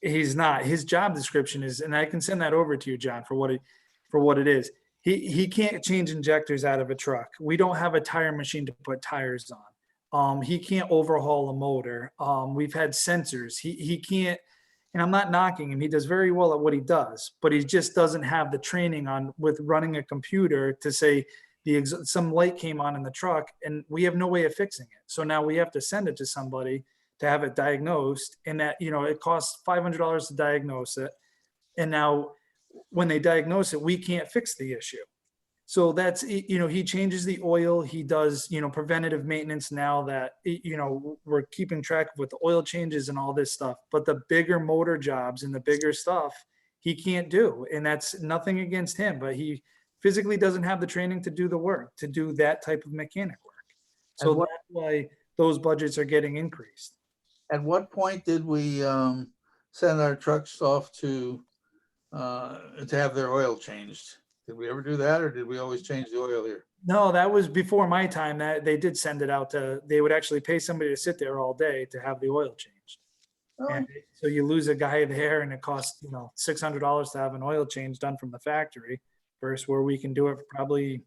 He's not. His job description is, and I can send that over to you, John, for what it is. He can't change injectors out of a truck. We don't have a tire machine to put tires on. He can't overhaul a motor. We've had sensors. He can't, and I'm not knocking him. He does very well at what he does, but he just doesn't have the training on with running a computer to say some light came on in the truck and we have no way of fixing it. So now we have to send it to somebody to have it diagnosed, and that, you know, it costs $500 to diagnose it. And now when they diagnose it, we can't fix the issue. So that's, you know, he changes the oil. He does, you know, preventative maintenance now that, you know, we're keeping track of with the oil changes and all this stuff. But the bigger motor jobs and the bigger stuff, he can't do. And that's nothing against him, but he physically doesn't have the training to do the work, to do that type of mechanic work. So that's why those budgets are getting increased. at what point did we send our trucks off to have their oil changed? Did we ever do that, or did we always change the oil here? No, that was before my time. That they did send it out to, they would actually pay somebody to sit there all day to have the oil changed. Oh. And so you lose a guy there and it costs, you know, $600 to have an oil change done from the factory versus where we can do it for probably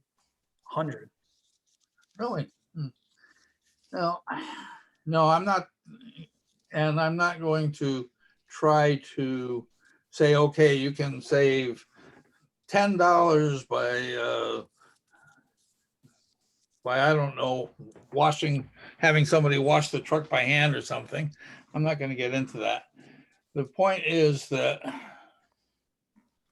100. Really? No, I'm not, and I'm not going to try to say, okay, you can save $10 by I don't know, having somebody wash the truck by hand or something. I'm not going to get into that. The point is that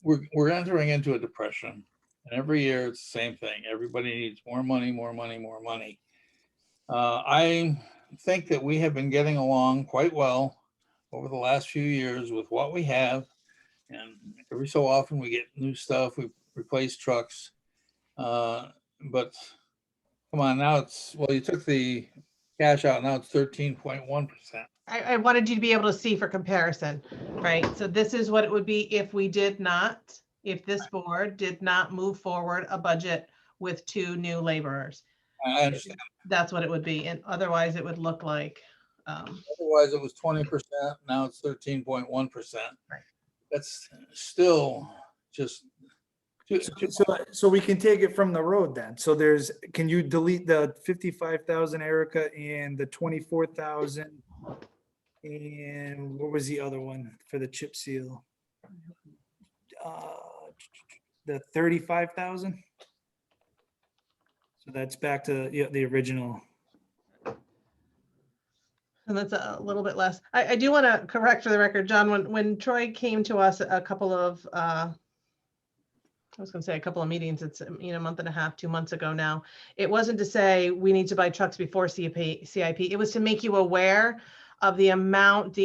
we're entering into a depression, and every year it's the same thing. Everybody needs more money, more money, more money. I think that we have been getting along quite well over the last few years with what we have, and every so often we get new stuff. We replace trucks, but come on, now you took the cash out, now it's 13.1%. I wanted you to be able to see for comparison, right? So this is what it would be if this board did not move forward a budget with 2 new laborers. I understand. That's what it would be. And otherwise it would look like. Otherwise it was 20%, now it's 13.1%. Right. That's still just. So we can take it from the road then. So can you delete the 55,000, Erica, and the 24,000? And what was the other one for the chip seal? The 35,000. So that's back to the original. And that's a little bit less. I do want to correct for the record, John, when Troy came to us a couple of, I was going to say a couple of meetings, it's, a month and a half, 2 months ago now. It wasn't to say we need to buy trucks before CIP. It was to make you aware of the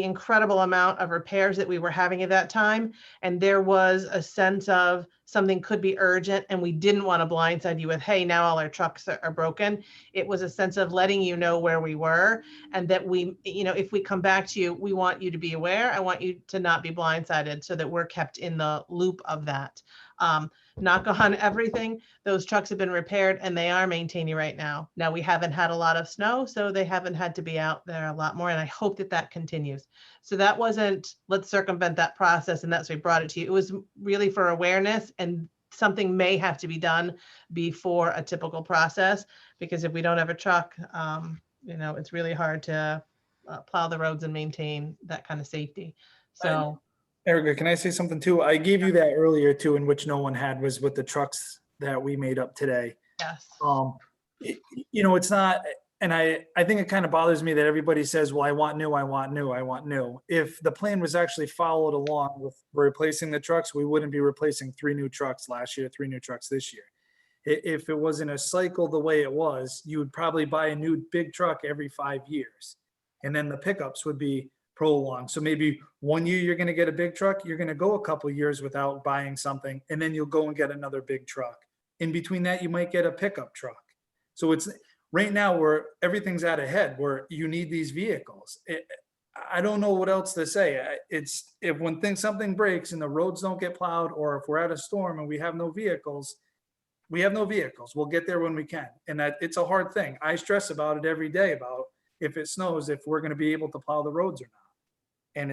incredible amount of repairs that we were having at that time. And there was a sense of something could be urgent, and we didn't want to blindside you with, hey, now all our trucks are broken. It was a sense of letting you know where we were, and that we, if we come back to you, we want you to be aware. I want you to not be blindsided so that we're kept in the loop of that. Knock on everything, those trucks have been repaired and they are maintaining right now. Now, we haven't had a lot of snow, so they haven't had to be out there a lot more, and I hope that that continues. So that wasn't, let's circumvent that process, and that's why we brought it to you. It was really for awareness, and something may have to be done before a typical process, because if we don't have a truck, it's really hard to plow the roads and maintain that kind of safety. So. Erica, can I say something too? I gave you that earlier too, in which no one had, was with the trucks that we made up today. Yes. It's not, and I think it kind of bothers me that everybody says, well, I want new, I want new, I want new. If the plan was actually followed along with replacing the trucks, we wouldn't be replacing 3 new trucks last year, 3 new trucks this year. If it was in a cycle the way it was, you would probably buy a new big truck every 5 years. And then the pickups would be prolonged. So maybe 1 year you're going to get a big truck, you're going to go a couple years without buying something, and then you'll go and get another big truck. In between that, you might get a pickup truck. So it's right now where everything's out ahead, where you need these vehicles. I don't know what else to say. It's if something breaks and the roads don't get plowed, or if we're at a storm and we have no vehicles, we have no vehicles. We'll get there when we can. And that it's a hard thing. I stress about it every day, about if it snows, if we're going to be able to plow the roads or not. And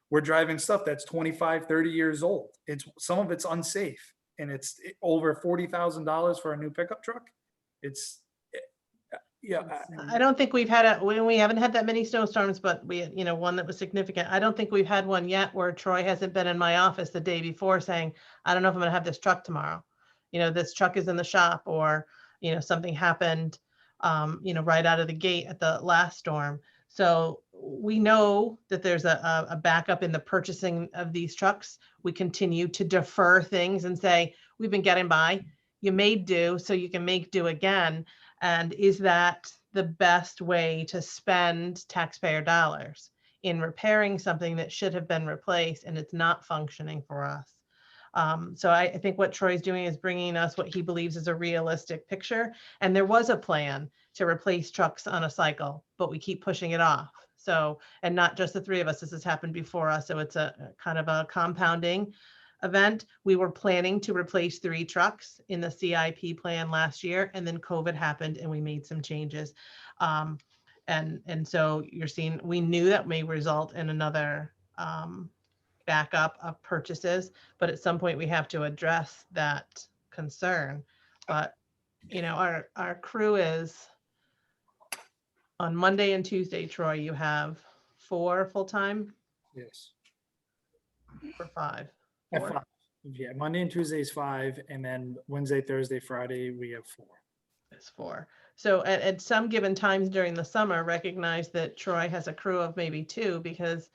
we're driving stuff that's 25, 30 years old. Some of it's unsafe, and it's over $40,000 for a new pickup truck. I don't think we haven't had that many snowstorms, but we, one that was significant. I don't think we've had one yet where Troy hasn't been in my office the day before saying, I don't know if I'm gonna have this truck tomorrow. This truck is in the shop, or, something happened, right out of the gate at the last storm. So we know that there's a backup in the purchasing of these trucks. We continue to defer things and say, we've been getting by. You made do, so you can make do again. And is that the best way to spend taxpayer dollars in repairing something that should have been replaced and it's not functioning for us? So I think what Troy's doing is bringing us what he believes is a realistic picture. And there was a plan to replace trucks on a cycle, but we keep pushing it off. So, and not just the 3 of us, this has happened before us. So it's a kind of a compounding event. We were planning to replace 3 trucks in the CIP plan last year, and then COVID happened and we made some changes. And so you're seeing, we knew that may result in another backup of purchases, but at some point we have to address that concern. But our crew is on Monday and Tuesday. Troy, you have 4 full-time? Yes. Or 5? At 5. Yeah, Monday and Tuesday is 5, and then Wednesday, Thursday, Friday we have 4. It's 4. So at some given times during the summer, recognize that Troy has a crew of maybe 2, because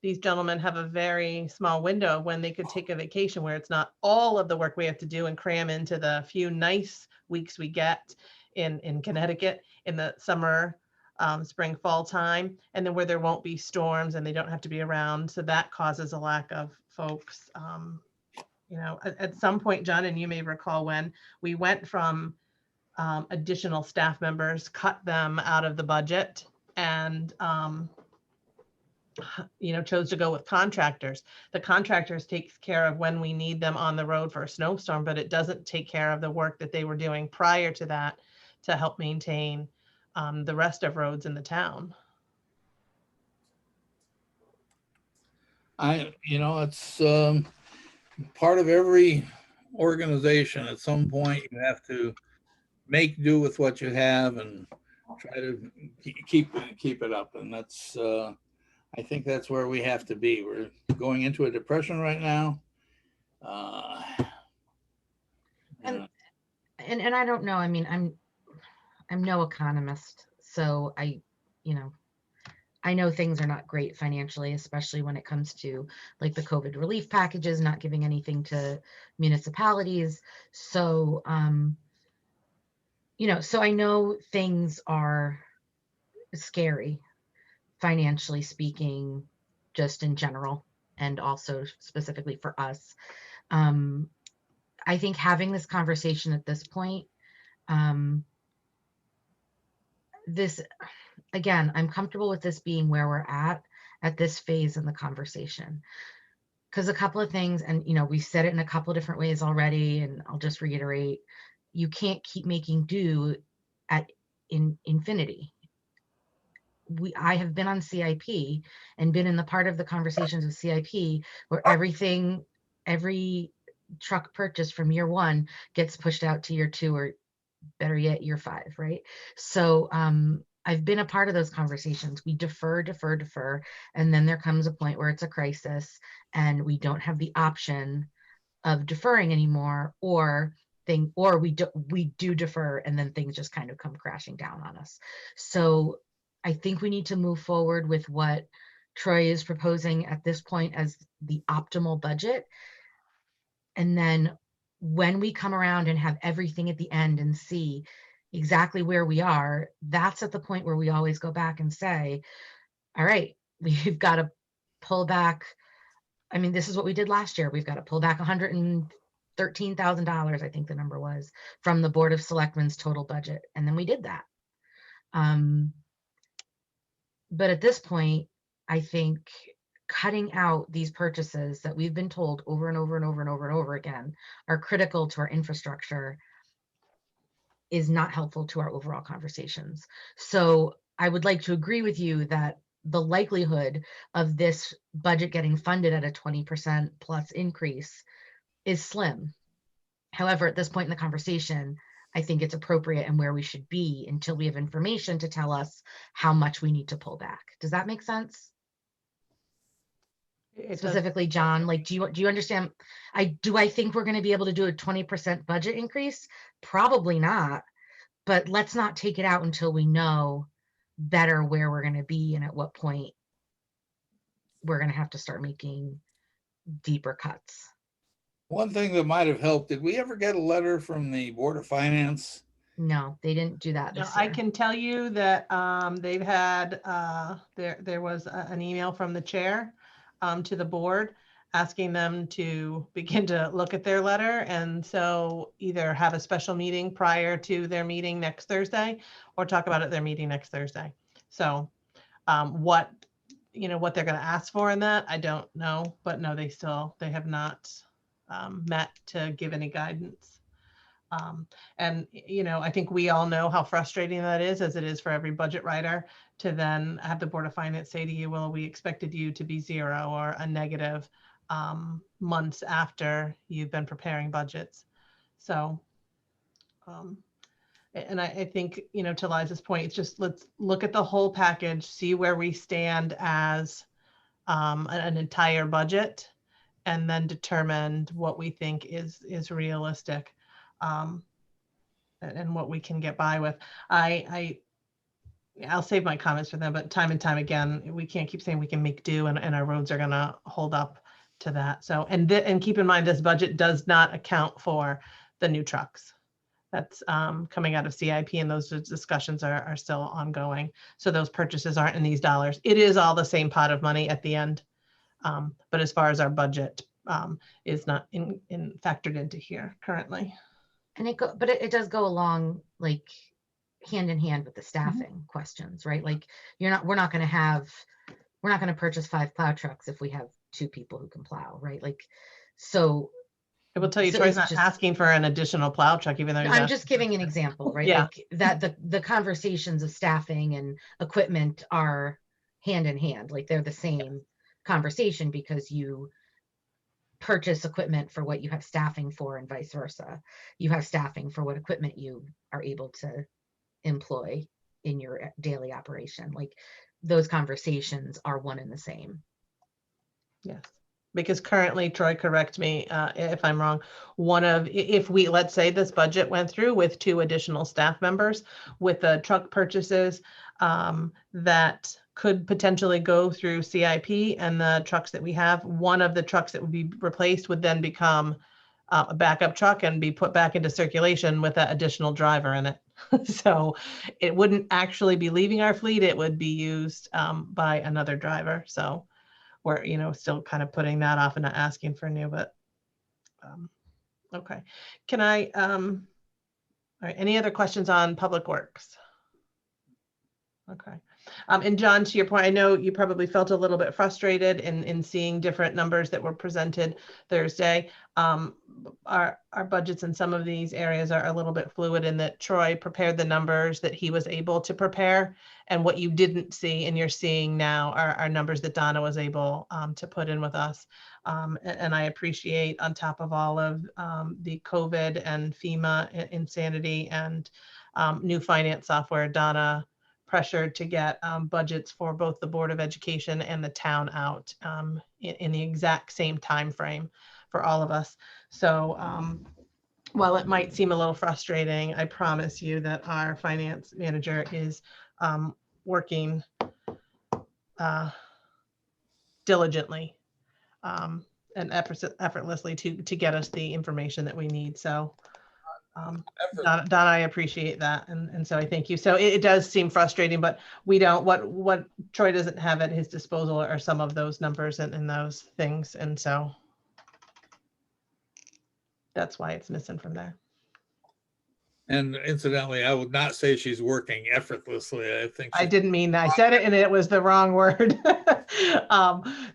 these gentlemen have a very small window of when they could take a vacation, where it's not all of the work we have to do and cram into the few nice weeks we get in Connecticut in the summer, spring, fall time, and then where there won't be storms and they don't have to be around. So that causes a lack of folks. At some point, John, and you may recall, when we went from additional staff members, cut them out of the budget, and chose to go with contractors. The contractors takes care of when we need them on the road for a snowstorm, but it doesn't take care of the work that they were doing prior to that to help maintain the rest of roads in the town. It's part of every organization. At some point, you have to make do with what you have and try to keep it up. And that's, I think that's where we have to be. We're going into a depression right now. And I don't know. I mean, I'm no economist, so I know things are not great financially, especially when it comes to like the COVID relief packages, not giving anything to municipalities. So, so I know things are scary, financially speaking, just in general, and also specifically for us. I think having this conversation at this point, again, I'm comfortable with this being where we're at this phase in the conversation. because a couple of things, and we said it in a couple of different ways already, and I'll just reiterate, you can't keep making do in infinity. I have been on CIP and been in the part of the conversations of CIP where every truck purchase from year 1 gets pushed out to year 2, or better yet, year 5, right? So I've been a part of those conversations. We defer, and then there comes a point where it's a crisis and we don't have the option of deferring anymore, or we do defer, and then things just kind of come crashing down on us. So I think we need to move forward with what Troy is proposing at this point as the optimal budget. And then when we come around and have everything at the end and see exactly where we are, that's at the point where we always go back and say, all right, we've got to pull back. I mean, this is what we did last year. We've got to pull back $113,000, I think the number was, from the Board of Selectmen's total budget. And then we did that. But at this point, I think cutting out these purchases that we've been told over and over and over and over and over again are critical to our infrastructure is not helpful to our overall conversations. So I would like to agree with you that the likelihood of this budget getting funded at a 20% plus increase is slim. However, at this point in the conversation, I think it's appropriate and where we should be until we have information to tell us how much we need to pull back. Does that make sense? Specifically, John, like, do you understand? I think we're going to be able to do a 20% budget increase? Probably not, but let's not take it out until we know better where we're going to be and at what point we're going to have to start making deeper cuts. One thing that might have helped, did we ever get a letter from the Board of Finance? No, they didn't do that No, this year. I can tell you that they've had, there was an email from the chair to the board asking them to begin to look at their letter. And so either have a special meeting prior to their meeting next Thursday or talk about it at their meeting next Thursday. So what they're going to ask for in that, I don't know, but no, they have not met to give any guidance. And, I think we all know how frustrating that is, as it is for every budget writer, to then have the Board of Finance say to you, well, we expected you to be 0 or a negative months after you've been preparing budgets. So, and I think, to Liza's point, it's just, let's look at the whole package, see where we stand as an entire budget, and then determine what we think is realistic. And what we can get by with. I'll save my comments for them, but time and time again, we can't keep saying we can make do, and our roads are going to hold up to that. So, and keep in mind, this budget does not account for the new trucks that's coming out of CIP, and those discussions are still ongoing. So those purchases aren't in these dollars. It is all the same pot of money at the end. But as far as our budget is not factored into here currently. And it does go along, like, hand in hand with the staffing questions, right? Like, we're not going to purchase 5 plow trucks if we have 2 people who can plow, right? Like, so I will tell you, Troy's not asking for an additional plow truck, even though I'm just giving an example, right? Yeah. Like that the conversations of staffing and equipment are hand in hand, like they're the same conversation, because you purchase equipment for what you have staffing for, and vice versa. You have staffing for what equipment you are able to employ in your daily operation. Like, those conversations are one and the same. Yes, because currently, Troy, correct me if I'm wrong, if we, let's say this budget went through with 2 additional staff members with the truck purchases that could potentially go through CIP, and the trucks that we have, one of the trucks that would be replaced would then become a backup truck and be put back into circulation with that additional driver in it. So it wouldn't actually be leaving our fleet. It would be used by another driver. So we're, still kind of putting that off and not asking for new, but okay. Can I, all right, any other questions on Public Works? Okay. And John, to your point, I know you probably felt a little bit frustrated in seeing different numbers that were presented Thursday. Our budgets in some of these areas are a little bit fluid in that Troy prepared the numbers that he was able to prepare. And what you didn't see and you're seeing now are numbers that Donna was able to put in with us. And I appreciate, on top of all of the COVID and FEMA insanity and new finance software, Donna pressured to get budgets for both the Board of Education and the town out in the exact same time frame for all of us. So while it might seem a little frustrating, I promise you that our finance manager is working diligently and effortlessly to get us the information that we need. So Donna, I appreciate that. And so I thank you. So it does seem frustrating, but we don't, what Troy doesn't have at his disposal are some of those numbers and those things. And so that's why it's missing from there. And incidentally, I would not say she's working effortlessly. I think I didn't mean that. I said it and it was the wrong word.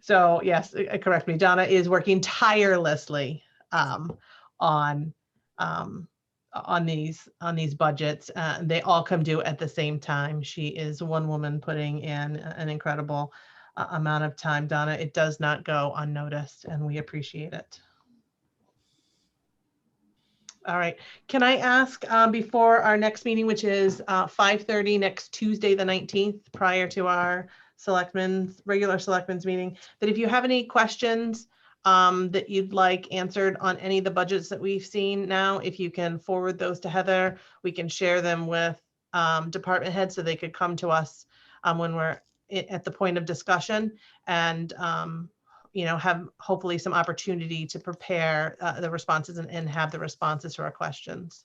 So yes, correct me. Donna is working tirelessly on these budgets. They all come due at the same time. She is one woman putting in an incredible amount of time. Donna, it does not go unnoticed, and we appreciate it. All right. Can I ask before our next meeting, which is 5:30 next Tuesday, the 19th, prior to our regular selectmen's meeting, that if you have any questions that you'd like answered on any of the budgets that we've seen now, if you can forward those to Heather, we can share them with department heads so they could come to us when we're at the point of discussion and have hopefully some opportunity to prepare the responses and have the responses to our questions.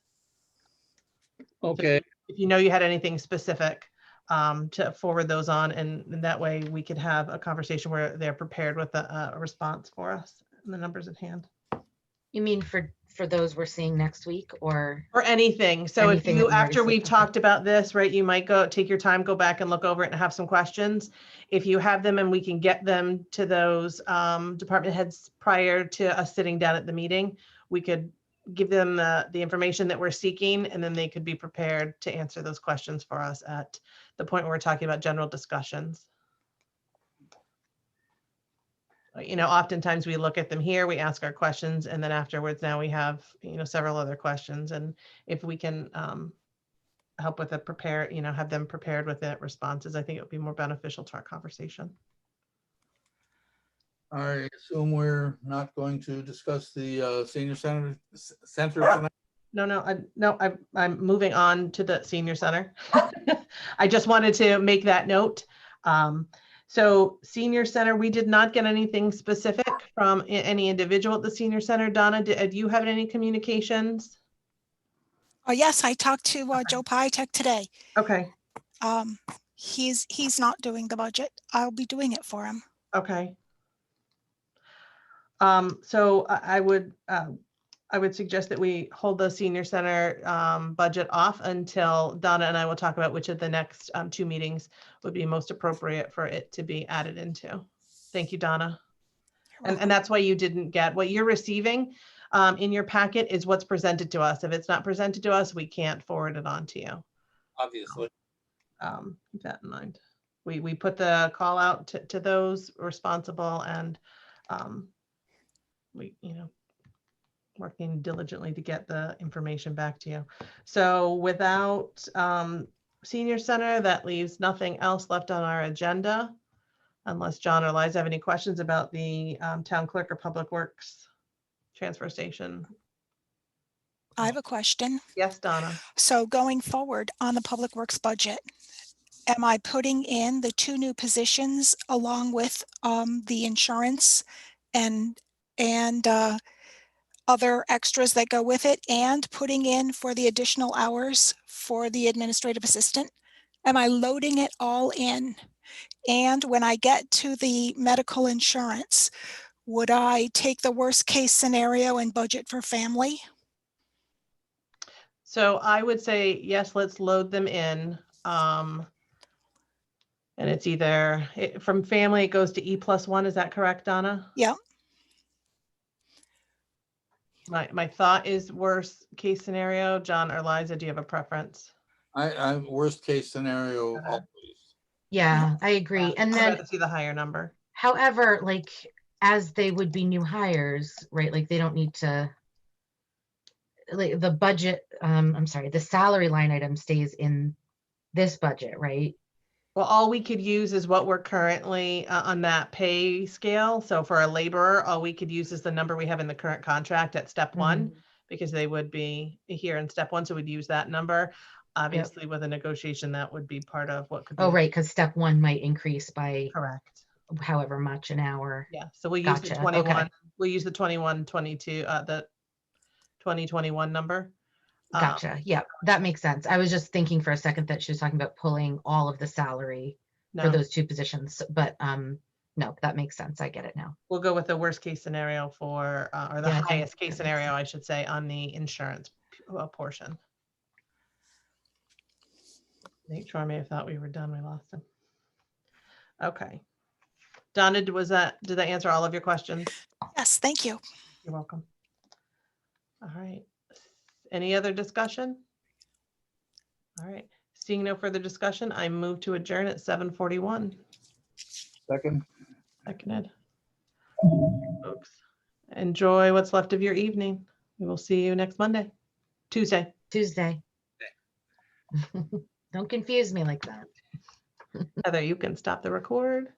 okay. So if you know you had anything specific to forward those on, and that way we could have a conversation where they're prepared with a response for us and the numbers at hand. You mean for those we're seeing next week, or anything? So anything if you, after we've okay. talked about this, right, you might take your time, go back and look over it and have some questions. If you have them and we can get them to those department heads prior to us sitting down at the meeting, we could give them the information that we're seeking, and then they could be prepared to answer those questions for us at the point where we're talking about general discussions. Oftentimes we look at them here, we ask our questions, and then afterwards now we have, several other questions. And if we can help with have them prepared with the responses, I think it would be more beneficial to our conversation. I assume we're not going to discuss the senior center tonight? No, I'm moving on to the senior center. I just wanted to make that note. So senior center, we did not get anything specific from any individual at the senior center. Donna, did you have any communications? Oh, yes, I talked to Joe Pietek today. Okay. He's not doing the budget. I'll be doing it for him. Okay. So I would suggest that we hold the senior center budget off until Donna and I will talk about which of the next 2 meetings would be most appropriate for it to be added into. Thank you, Donna. And that's why you didn't get what you're receiving in your packet is what's presented to us. If it's not presented to us, we can't forward it on to you. Obviously. Keep that in mind. We put the call out to those responsible, and we, working diligently to get the information back to you. So without senior center, that leaves nothing else left on our agenda, unless John or Liza have any questions about the town clerk or public works transfer station. I have a question. Yes, Donna. So going forward on the public works budget, am I putting in the 2 new positions along with the insurance and other extras that go with it, and putting in for the additional hours for the administrative assistant? Am I loading it all in? And when I get to the medical insurance, would I take the worst case scenario and budget for family? So I would say, yes, let's load them in. And it's either, from family, it goes to E+1. Is that correct, Donna? Yeah. My thought is worst case scenario. John or Liza, do you have a preference? I'm worst case scenario Okay. always. Yeah, I agree. And I'd then, rather see the higher number. however, like, as they would be new hires, right? Like, they don't need to, like, the budget, I'm sorry, the salary line item stays in this budget, right? Well, all we could use is what we're currently on that pay scale. So for a laborer, all we could use is the number we have in the current contract at step one, because they would be here in step one. So we'd use that number. Obviously, with a negotiation, that would be part of what could be. Oh, right, because step one might increase by Correct. however much an hour. Yeah. So we'll use the Gotcha. 21. Okay. We'll use the 21, 22, the 2021 number. Gotcha. Yeah, that makes sense. I was just thinking for a second that she was talking about pulling all of the salary for No, those two positions, but no, that makes sense. I get it now. we'll go with the worst case scenario for, or the Yeah, I think highest that case makes scenario, I should say, on the insurance portion. I think Troy may have thought we were done. We lost him. Okay. Donna, did that answer all of your questions? Yes, thank you. You're welcome. All right. Any other discussion? All right. Seeing no further discussion, I move to adjourn at 7:41. Second. Seconded. Folks, enjoy what's left of your evening. We will see you next Tuesday. Don't confuse me like that. Heather, you can stop the record.